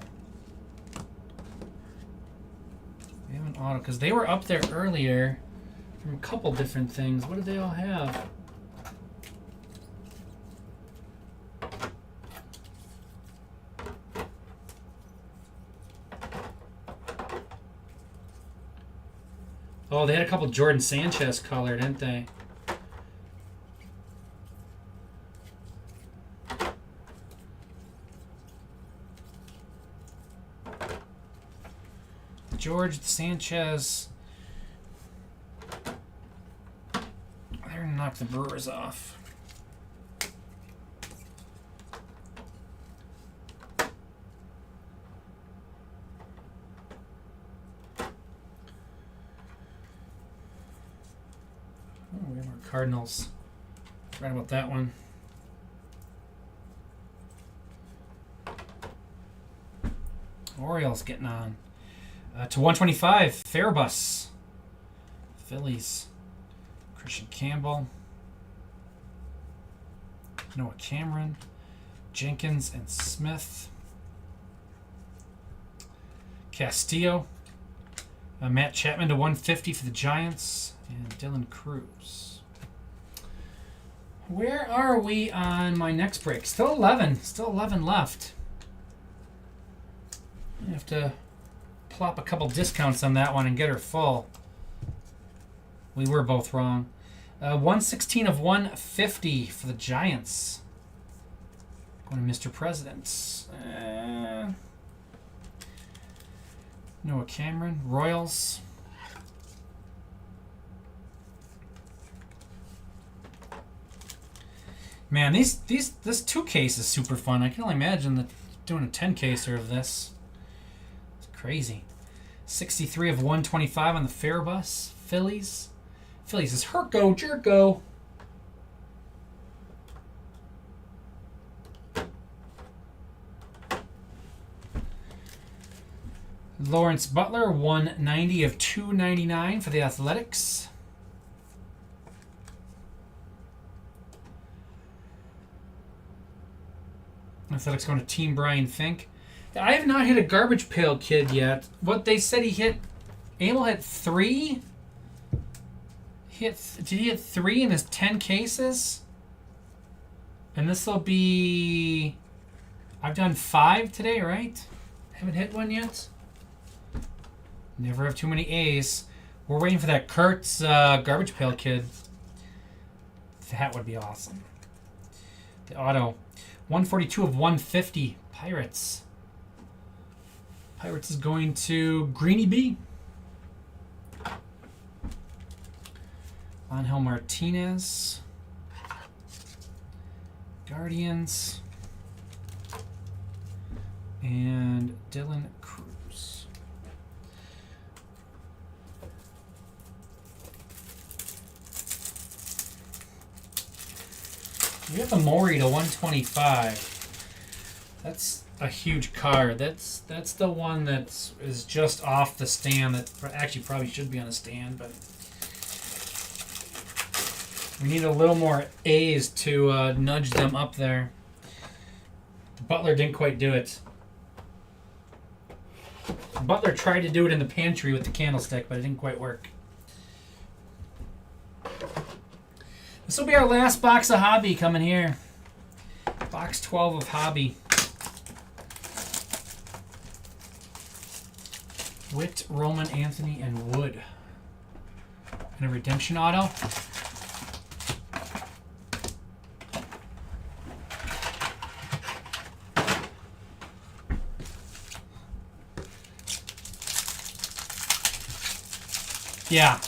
We have an auto, because they were up there earlier from a couple different things. What do they all have? Oh, they had a couple Jordan Sanchez colored, didn't they? George Sanchez. They're going to knock the Brewers off. Oh, we have our Cardinals. Right about that one. Orioles getting on. To 125, Fairbus. Phillies. Christian Campbell. Noah Cameron. Jenkins and Smith. Castillo. Matt Chapman to 150 for the Giants. And Dylan Cruz. Where are we on my next break? Still 11. Still 11 left. I have to plop a couple discounts on that one and get her full. We were both wrong. 116 of 150 for the Giants. Going to Mr. President. Noah Cameron. Royals. Man, this 2 case is super fun. I can only imagine that doing a 10 caser of this. Crazy. 63 of 125 on the Fairbus. Phillies. Phillies is Herco Jerko. Lawrence Butler, 190 of 299 for the Athletics. Athletics going to Team Brian Fink. I have not hit a garbage pail kid yet. What they said he hit, Emil hit 3. Did he hit 3 in his 10 cases? And this will be... I've done 5 today, right? Haven't hit one yet. Never have too many A's. We're waiting for that Kurtz Garbage Pail Kid. That would be awesome. The auto. 142 of 150. Pirates. Pirates is going to Greeny B. Angel Martinez. Guardians. And Dylan Cruz. We got the Maury to 125. That's a huge card. That's the one that is just off the stand. That actually probably should be on a stand, but we need a little more A's to nudge them up there. Butler didn't quite do it. Butler tried to do it in the pantry with the candlestick, but it didn't quite work. This will be our last box of Hobby coming here. Box 12 of Hobby. Witt, Roman, Anthony, and Wood. And a redemption auto. Yeah,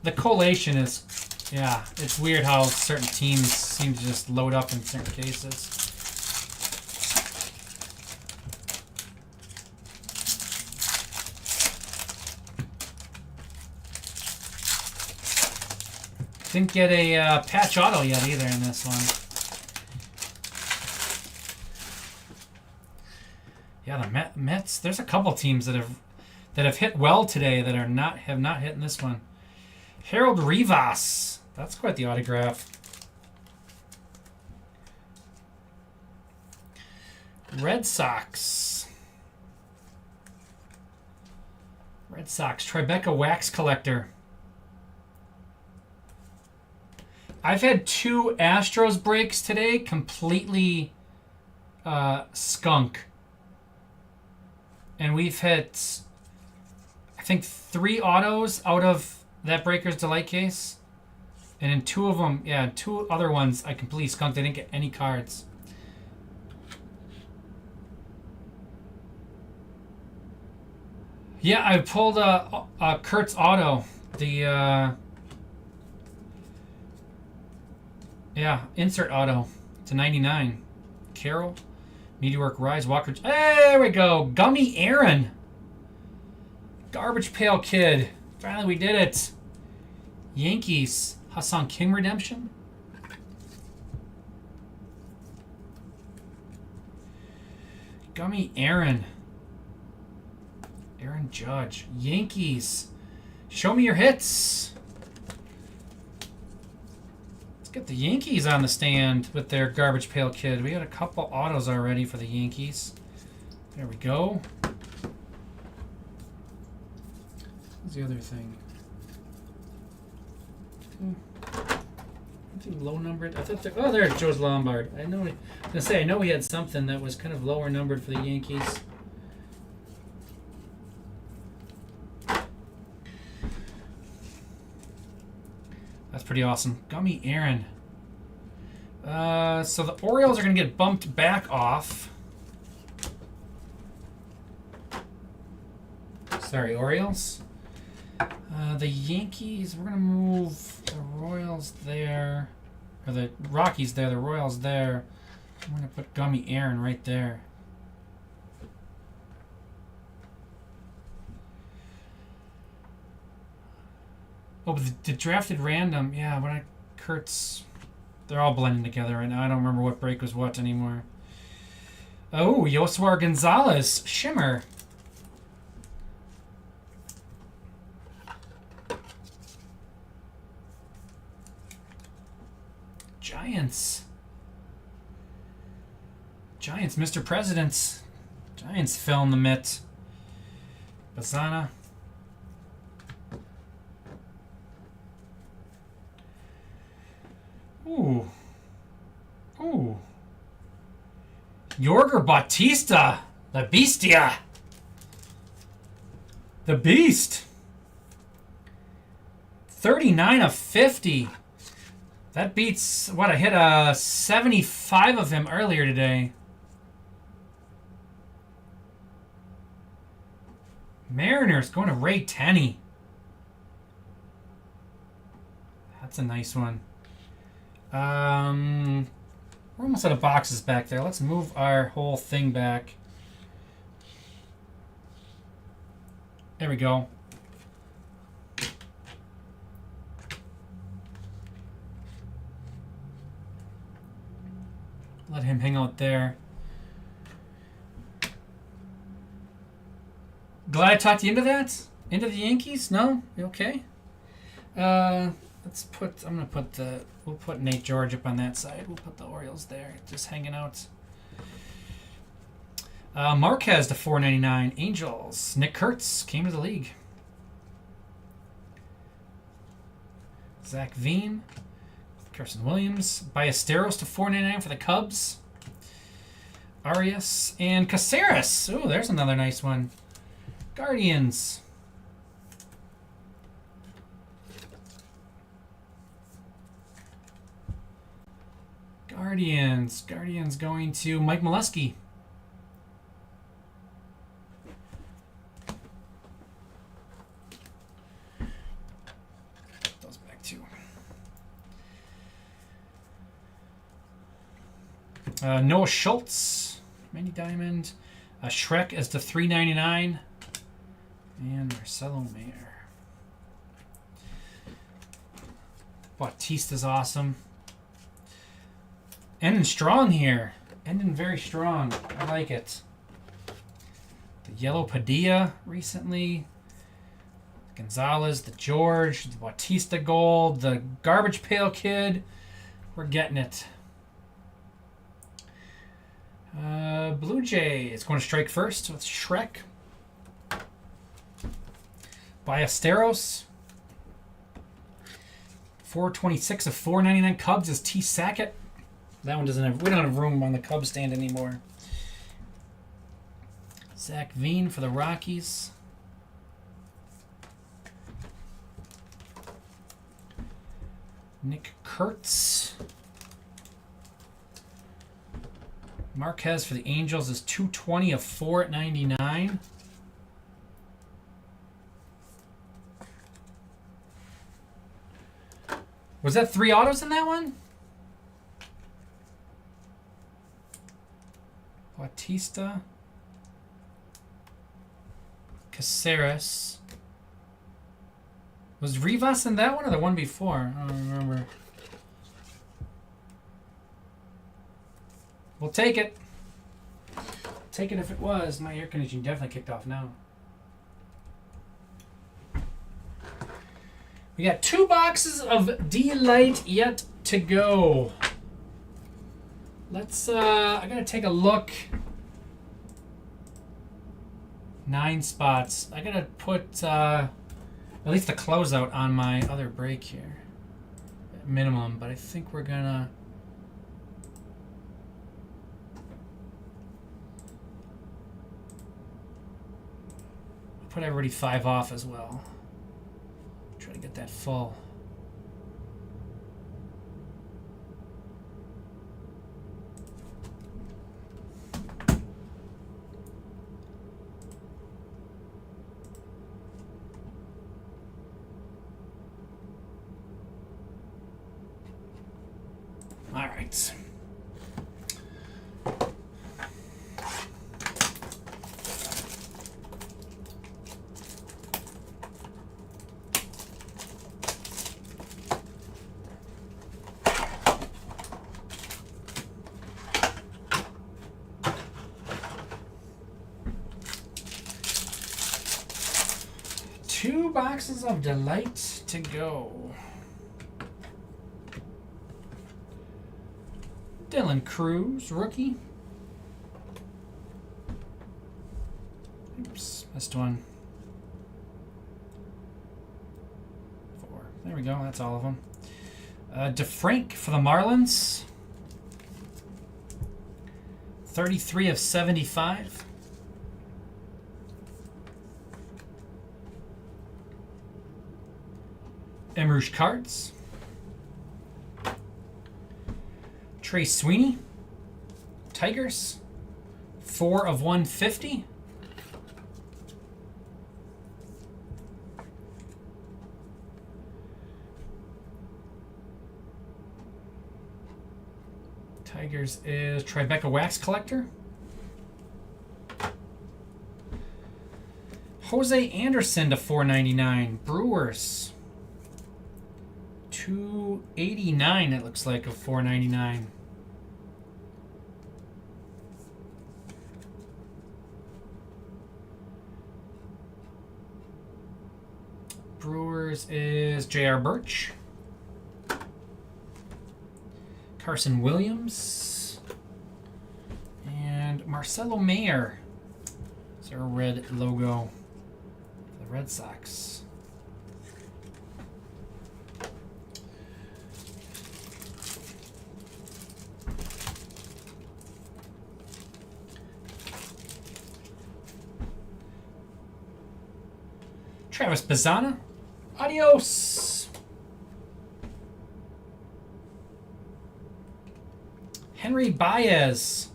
the collation is, yeah, it's weird how certain teams seem to just load up in certain cases. Didn't get a patch auto yet either in this one. Yeah, the Mets. There's a couple teams that have hit well today that have not hit in this one. Harold Rivas. That's quite the autograph. Red Sox. Tribeca Wax Collector. I've had 2 Astros breaks today, completely skunk. And we've hit, I think, 3 autos out of that Breaker's Delight case. And in 2 of them, yeah, 2 other ones, I completely skunked. I didn't get any cards. Yeah, I pulled a Kurtz auto. The, yeah, insert auto to 99. Carroll, Meteoric Rise, Walker. There we go. Gummy Aaron. Garbage Pail Kid. Finally, we did it. Yankees. Hassan King redemption. Gummy Aaron. Aaron Judge. Yankees. Show me your hits. Get the Yankees on the stand with their Garbage Pail Kid. We got a couple autos already for the Yankees. There we go. What's the other thing? Anything low numbered? I thought oh, there's Joe's Lombard. I know. I was gonna say I know we had something that was kind of lower numbered for the Yankees. That's pretty awesome. Gummy Aaron. So the Orioles are going to get bumped back off. Sorry, Orioles. The Yankees, we're going to move the Royals there. Or the Rockies there, the Royals there. I'm going to put Gummy Aaron right there. Oh, but the drafted random, yeah, when Kurtz, they're all blending together right now. I don't remember what break was what anymore. Oh, Yoswar Gonzalez, Shimmer. Giants, Mr. Presidents. Giants fill in the mitt. Bassana. Yorger Bautista. The Bestia. The Beast. 39 of 50. That beats what I hit a 75 of him earlier today. Mariners going to Ray Tenney. That's a nice one. We're almost out of boxes back there. Let's move our whole thing back. There we go. Let him hang out there. Glad I talked you into that? Into the Yankees? No? You okay? Let's put, we'll put Nate George up on that side. We'll put the Orioles there, just hanging out. Marquez to 499. Angels. Nick Kurtz came to the league. Zach Veem. Carson Williams. Ballesteros to 499 for the Cubs. Arias. And Caceres. Ooh, there's another nice one. Guardians. Guardians going to Mike Molesky. Put those back too. Noah Schultz, Manny Diamond, Shrek as the 399, and Marcelo Mayer. Bautista's awesome. Ending strong here. Ending very strong. I like it. The yellow Padilla recently. Gonzalez, the George, the Bautista Gold, the Garbage Pail Kid. We're getting it. Blue Jay is going to strike first with Shrek. Ballesteros. 426 of 499 Cubs is T. Sackett. That one doesn't have. We don't have room on the Cubs stand anymore. Zach Veen for the Rockies. Nick Kurtz. Marquez for the Angels is 220 of 499. Was that 3 autos in that one? Bautista. Caceres. Was Rivas in that one or the one before? I don't remember. We'll take it. Take it if it was. My air conditioning definitely kicked off now. We got 2 boxes of D-Light yet to go. Let's, I gotta take a look. 9 spots. I gotta put, at least the closeout on my other break here. At minimum, but I think we're gonna... put everybody 5 off as well. Try to get that full. All right. Boxes of Delight to go. Dylan Cruz, rookie. Oops, missed one. 4. There we go. That's all of them. DeFrank for the Marlins. 33 of 75. Emerge cards. Trey Sweeney. Tigers. 4 of 150. Tigers is Tribeca Wax Collector. Jose Anderson to 499. Brewers. 289 it looks like of 499. Brewers is J.R. Birch. Carson Williams. And Marcelo Mayer. It's our red logo for the Red Sox. Travis Bazzana. Adios. Henry Baez.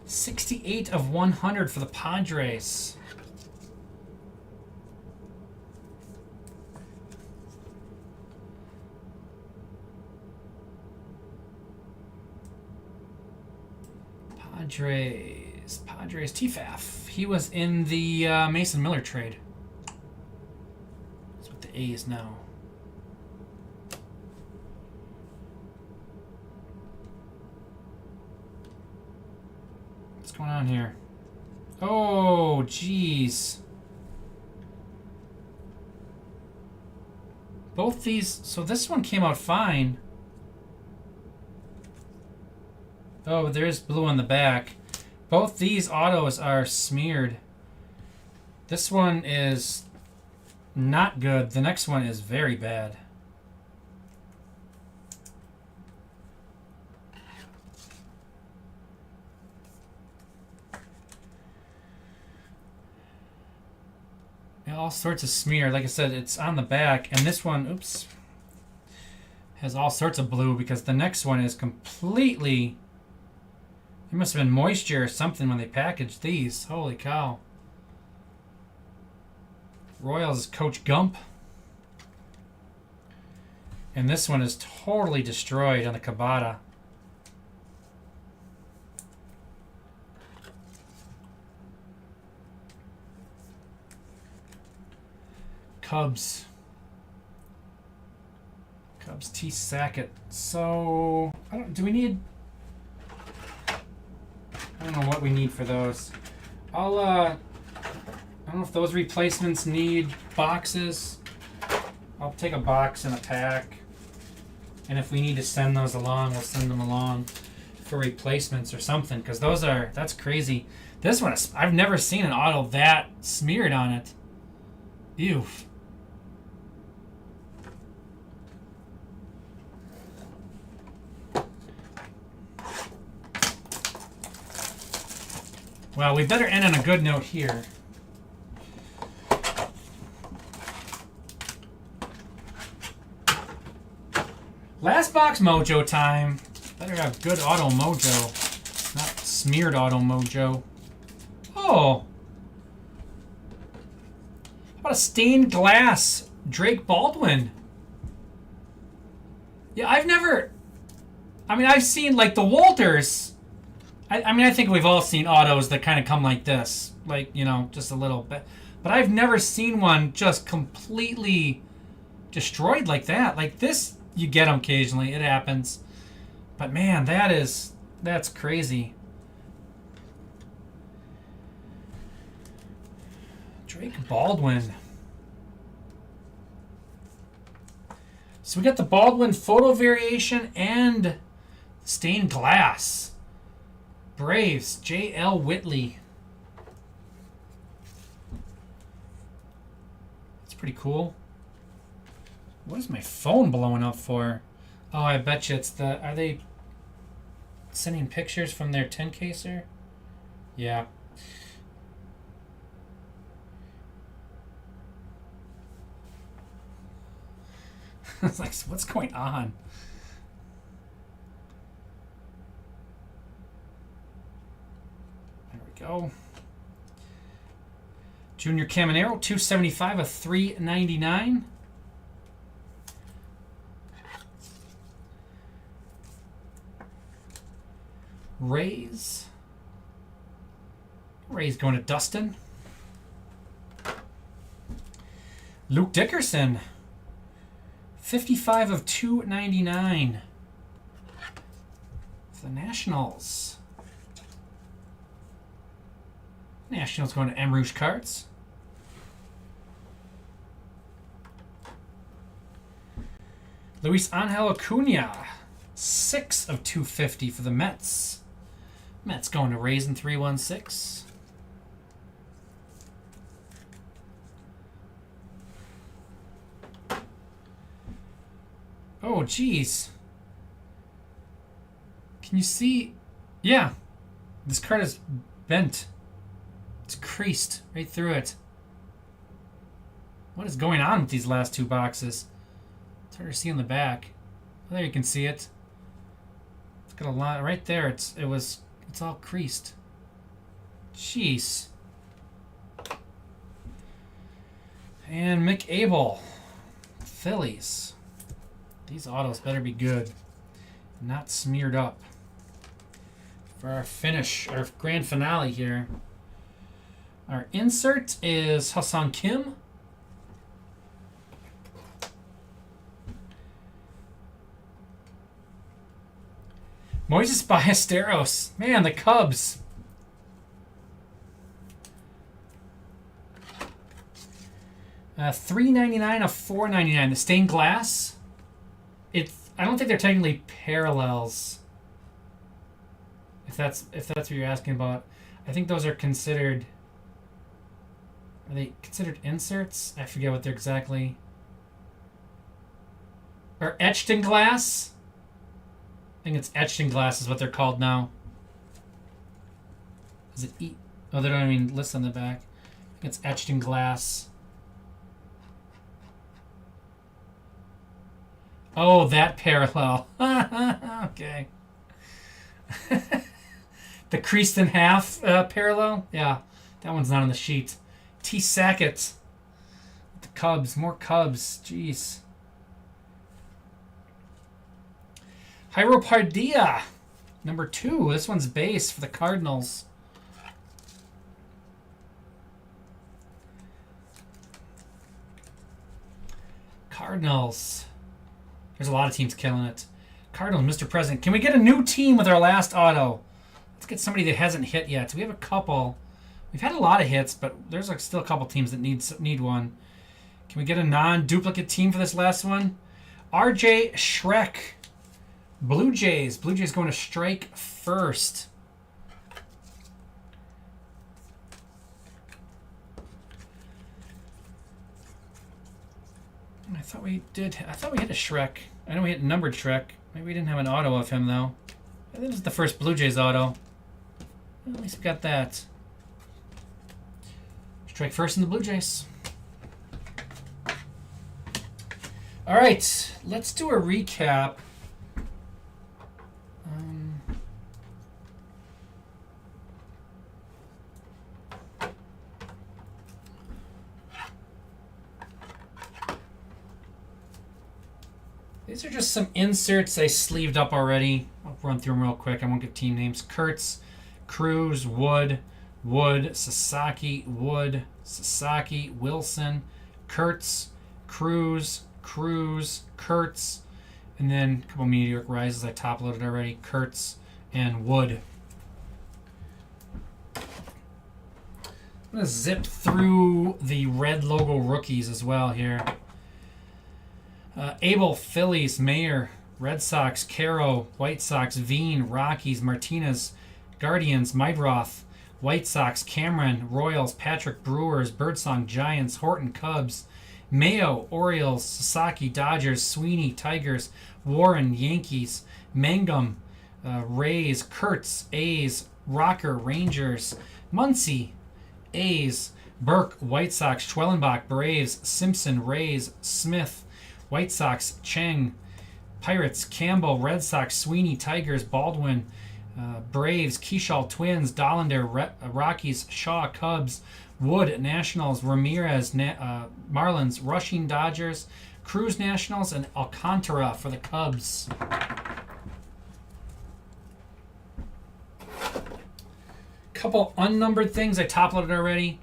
68 of 100 for the Padres. Padres TFAF. He was in the Mason Miller trade. That's what the A's now. What's going on here? Oh, jeez. Both these... So this one came out fine. Oh, but there is blue on the back. Both these autos are smeared. This one is not good. The next one is very bad. All sorts of smear. Like I said, it's on the back. And this one, oops, has all sorts of blue because the next one is completely... There must have been moisture or something when they packaged these. Holy cow. Royals is Coach Gump. And this one is totally destroyed on the Cabada. Cubs. Cubs T. Sackett. So, do we need... I don't know what we need for those. I don't know if those replacements need boxes. I'll take a box and a pack. And if we need to send those along, we'll send them along for replacements or something. Because that's crazy. This one, I've never seen an auto that smeared on it. Ew. Well, we better end on a good note here. Last box mojo time. Better have good auto mojo, not smeared auto mojo. Oh. How about a stained glass Drake Baldwin? Yeah, I've seen like the Walters. I think we've all seen autos that kind of come like this. Like, you know, just a little bit. But I've never seen one just completely destroyed like that. Like this, you get them occasionally. It happens. But man, that's crazy. Drake Baldwin. So we got the Baldwin photo variation and stained glass. Braves, J.L. Whitley. That's pretty cool. What is my phone blowing up for? Oh, I bet you it's the... Are they sending pictures from their 10-caser? Yeah. It's like, what's going on? There we go. Junior Caminero, 275 of 399. Rays. Rays going to Dustin. Luke Dickerson, 55 of 299. For the Nationals. Nationals going to M. Rouge Cards. Luis Angel Acuna, 6 of 250 for the Mets. Mets going to Rays in 316. Oh, geez. Can you see? Yeah. This card is bent. It's creased right through it. What is going on with these last two boxes? It's hard to see on the back. Oh, there you can see it. It's got a lot right there. It's all creased. Jeez. And Mick Abel, Phillies. These autos better be good, not smeared up. For our finish, our grand finale here. Our insert is Hassan Kim. Moises Ballesteros. Man, the Cubs. $3.99 of $4.99. The stained glass. I don't think they're technically parallels. If that's what you're asking about, I think those are considered. Are they considered inserts? I forget what they're exactly. Or etched in glass. I think it's etched in glass is what they're called now. Is it E? Oh, they don't even list on the back. I think it's etched in glass. Oh, that parallel. Okay. The creased in half parallel? Yeah, that one's not on the sheet. T. Sackett. The Cubs. More Cubs. Jeez. Jairo Pardilla. Number 2. This one's base for the Cardinals. Cardinals. There's a lot of teams killing it. Cardinals, Mr. President. Can we get a new team with our last auto? Let's get somebody that hasn't hit yet. We have a couple. We've had a lot of hits, but there's like still a couple teams that need one. Can we get a non-duplicate team for this last one? RJ Schreck. Blue Jays. Blue Jays going to strike first. I thought we hit a Shrek. I know we hit numbered Shrek. Maybe we didn't have an auto of him, though. I think this is the first Blue Jays auto. Well, at least we got that. Strike first in the Blue Jays. All right, let's do a recap. These are just some inserts I sleeved up already. I'll run through them real quick. I won't give team names. Kurtz, Cruz, Wood, Sasaki, Wilson, Kurtz, Cruz, Kurtz, and then a couple meteoric rises I top loaded already. Kurtz and Wood. I'm going to zip through the red logo rookies as well here. Abel, Phillies, Mayer, Red Sox, Caro, White Sox, Veen, Rockies, Martinez, Guardians, Meidroth, White Sox, Cameron, Royals, Patrick, Brewers, Birdsong, Giants, Horton, Cubs, Mayo, Orioles, Sasaki, Dodgers, Sweeney, Tigers, Warren, Yankees, Mangum, Rays, Kurtz, A's, Rocker, Rangers. Muncie, A's. Burke, White Sox. Schwellenbach, Braves. Simpson, Rays. Smith, White Sox. Cheng, Pirates. Campbell, Red Sox. Sweeney, Tigers. Baldwin, Braves. Keeshall, Twins. Dollander, Rockies. Shaw, Cubs. Wood, Nationals. Ramirez, Marlins. Rushing, Dodgers. Cruz, Nationals. And Alcantara for the Cubs. Couple unnumbered things I top-loaded already.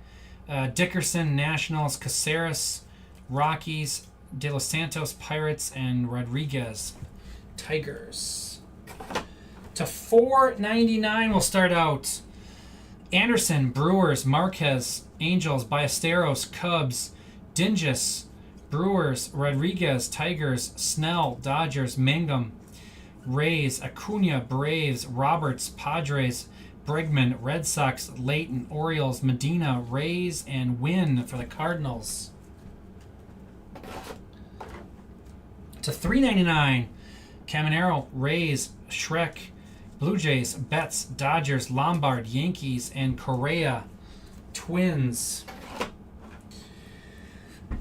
Dickerson, Nationals. Caceres, Rockies. De Los Santos, Pirates. And Rodriguez, Tigers. To $4.99 we'll start out. Anderson, Brewers. Marquez, Angels. Ballesteros, Cubs. Dingus, Brewers. Rodriguez, Tigers. Snell, Dodgers. Mangum, Rays. Acuna, Braves. Roberts, Padres. Bregman, Red Sox. Layton, Orioles. Medina, Rays. And Wynn for the Cardinals. To $3.99, Caminero, Rays. Shrek, Blue Jays. Betts, Dodgers. Lombard, Yankees. And Correa, Twins.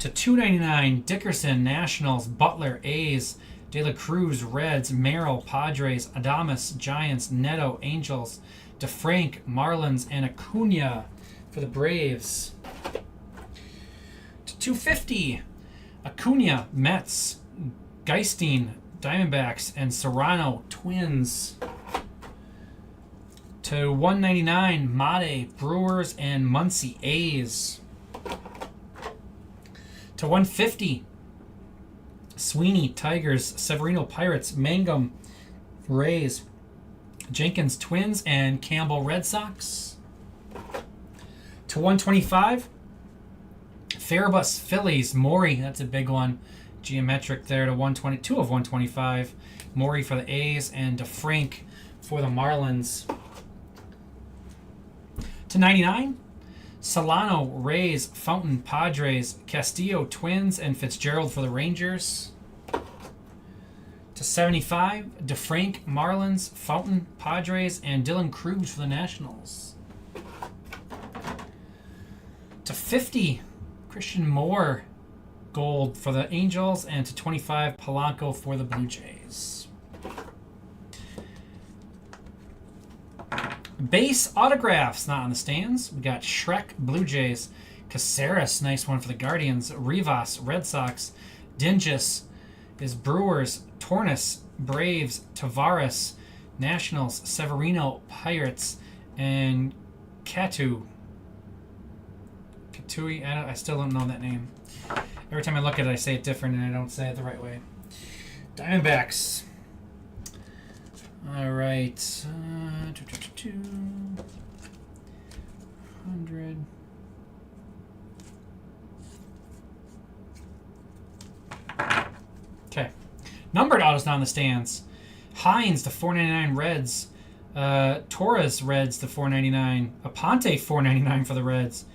To $2.99, Dickerson, Nationals. Butler, A's. De La Cruz, Reds. Merrill, Padres. Adames, Giants. Neto, Angels. DeFrank, Marlins. And Acuna for the Braves. To $2.50, Acuna, Mets. Geisting, Diamondbacks. And Serrano, Twins. To $1.99, Mate, Brewers. And Muncie, A's. To $1.50, Sweeney, Tigers. Severino, Pirates. Mangum, Rays. Jenkins, Twins. And Campbell, Red Sox. To $1.25, Farabus, Phillies. Maury, that's a big one. Geometric there to 122 of 125. Maury for the A's. And DeFrank for the Marlins. To $99, Solano, Rays. Fountain, Padres. Castillo, Twins. And Fitzgerald for the Rangers. To $75, DeFrank, Marlins. Fountain, Padres. And Dylan Cruz for the Nationals. To $50, Christian Moore, gold for the Angels. And to $25, Polanco for the Blue Jays. Base autographs not on the stands. We got Shrek, Blue Jays. Caceres, nice one for the Guardians. Rivas, Red Sox. Dingus is Brewers. Tornes, Braves. Tavares, Nationals. Severino, Pirates. And Katui, I still don't know that name. Every time I look at it, I say it different and I don't say it the right way. Diamondbacks. All right. 100. Okay. Numbered autos down the stands. Hines to $4.99 Reds. Torres Reds to $4.99. Aponte $4.99 for the Reds.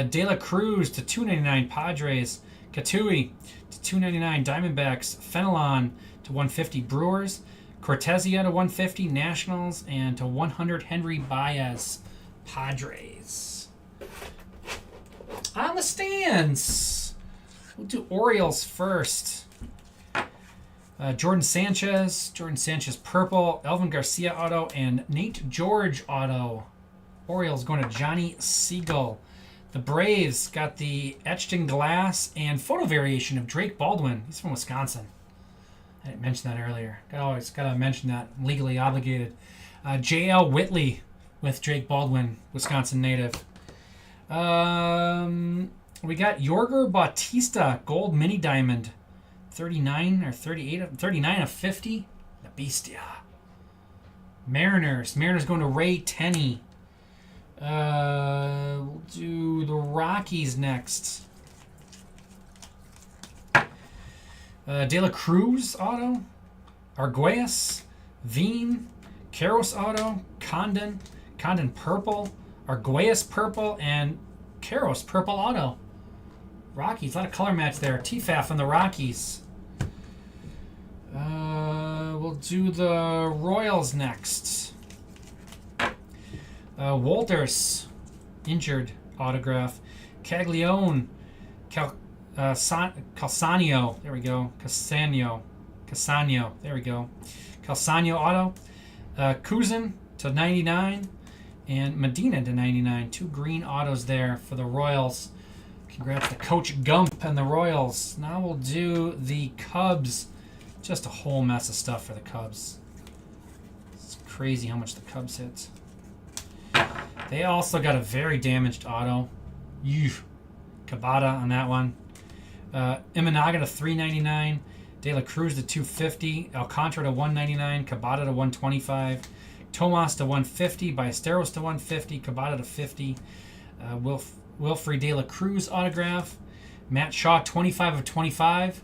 De La Cruz to $2.99 Padres. Katui to $2.99 Diamondbacks. Fenelon to $150 Brewers. Cortezia to $150 Nationals. And to $100 Henry Baez Padres. On the stands, we'll do Orioles first. Jordan Sanchez purple. Elvin Garcia auto. And Nate George auto. Orioles going to Johnny Siegel. The Braves got the etched in glass and photo variation of Drake Baldwin. He's from Wisconsin. I didn't mention that earlier. Always got to mention that. I'm legally obligated. J.L. Whitley with Drake Baldwin, Wisconsin native. We got Yorger Bautista, gold mini diamond. 39 or 38, 39 of 50. The Bestia. Mariners going to Ray Tenney. We'll do the Rockies next. De La Cruz auto. Arguelles. Veen. Karros auto. Condon purple. Arguelles purple. And Karros purple auto. Rockies, a lot of color match there. TFAF on the Rockies. We'll do the Royals next. Walters, injured autograph. Caglione, Calsanio, there we go. Casano, there we go. Calsanio auto. Kuzin to 99. And Medina to 99. 2 green autos there for the Royals. Congrats to Coach Gump and the Royals. Now we'll do the Cubs. Just a whole mess of stuff for the Cubs. It's crazy how much the Cubs hit. They also got a very damaged auto. Kabata on that one. Imanaga to 399. De La Cruz to 250. Alcantara to 199. Kabata to 125. Tomas to 150. Ballesteros to 150. Kabata to 50. Wilfrey De La Cruz autograph. Matt Shaw 25 of 25.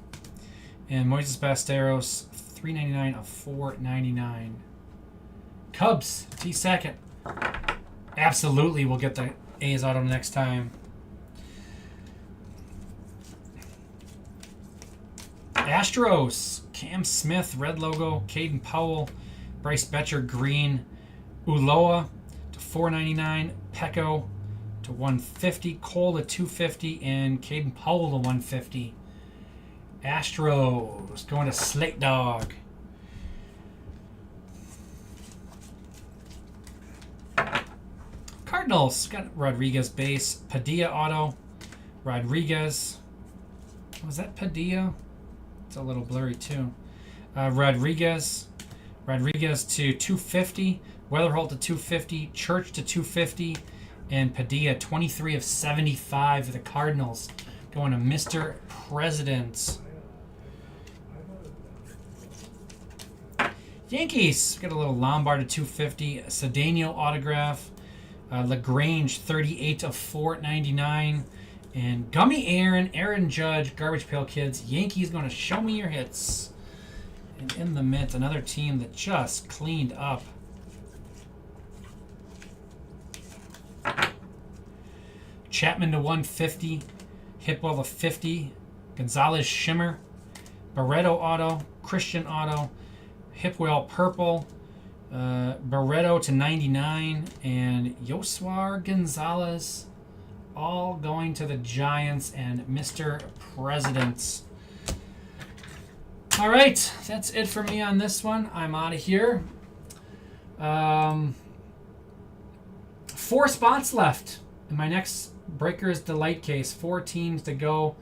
And Moises Ballesteros 399 of 499. Cubs T2. Absolutely, we'll get the A's auto next time. Astros, Cam Smith, red logo, Caden Powell, Bryce Betcher, green, Uloa to 499, Pecco to 150, Cole to 250, and Caden Powell to 150. Astros going to Slate Dog. Cardinals got Rodriguez base, Padilla auto, Rodriguez. Was that Padilla? It's a little blurry too. Rodriguez to 250, Weatherholt to 250, Church to 250, and Padilla 23 of 75 for the Cardinals. Going to Mr. President. Yankees got a little Lombard to 250, Cedeno autograph, LaGrange 38 of 499, and Gummy Aaron Judge, Garbage Pail Kids. Yankees going to show me your hits. And in the mint, another team that just cleaned up. Chapman to 150, Hitwell to 50, Gonzalez Shimmer, Barreto auto, Christian auto, Hipwell purple, Barreto to 99, and Yoswar Gonzalez, all going to the Giants and Mr. President. All right, that's it for me on this one. I'm out of here. 4 spots left in my next Breakers Delight case. 4 teams to go.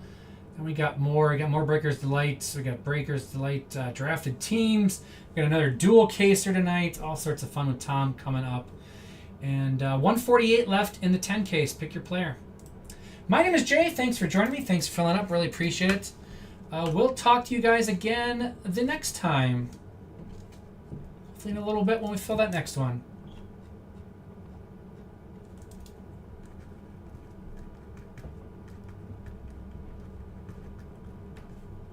And we got more. We got more Breakers Delight. We got Breakers Delight drafted teams. We got another dual caser tonight. All sorts of fun with Tom coming up. And 148 left in the 10 case. Pick your player. My name is Jay. Thanks for joining me. Thanks for filling up. Really appreciate it. We'll talk to you guys again the next time. Hopefully in a little bit when we fill that next one.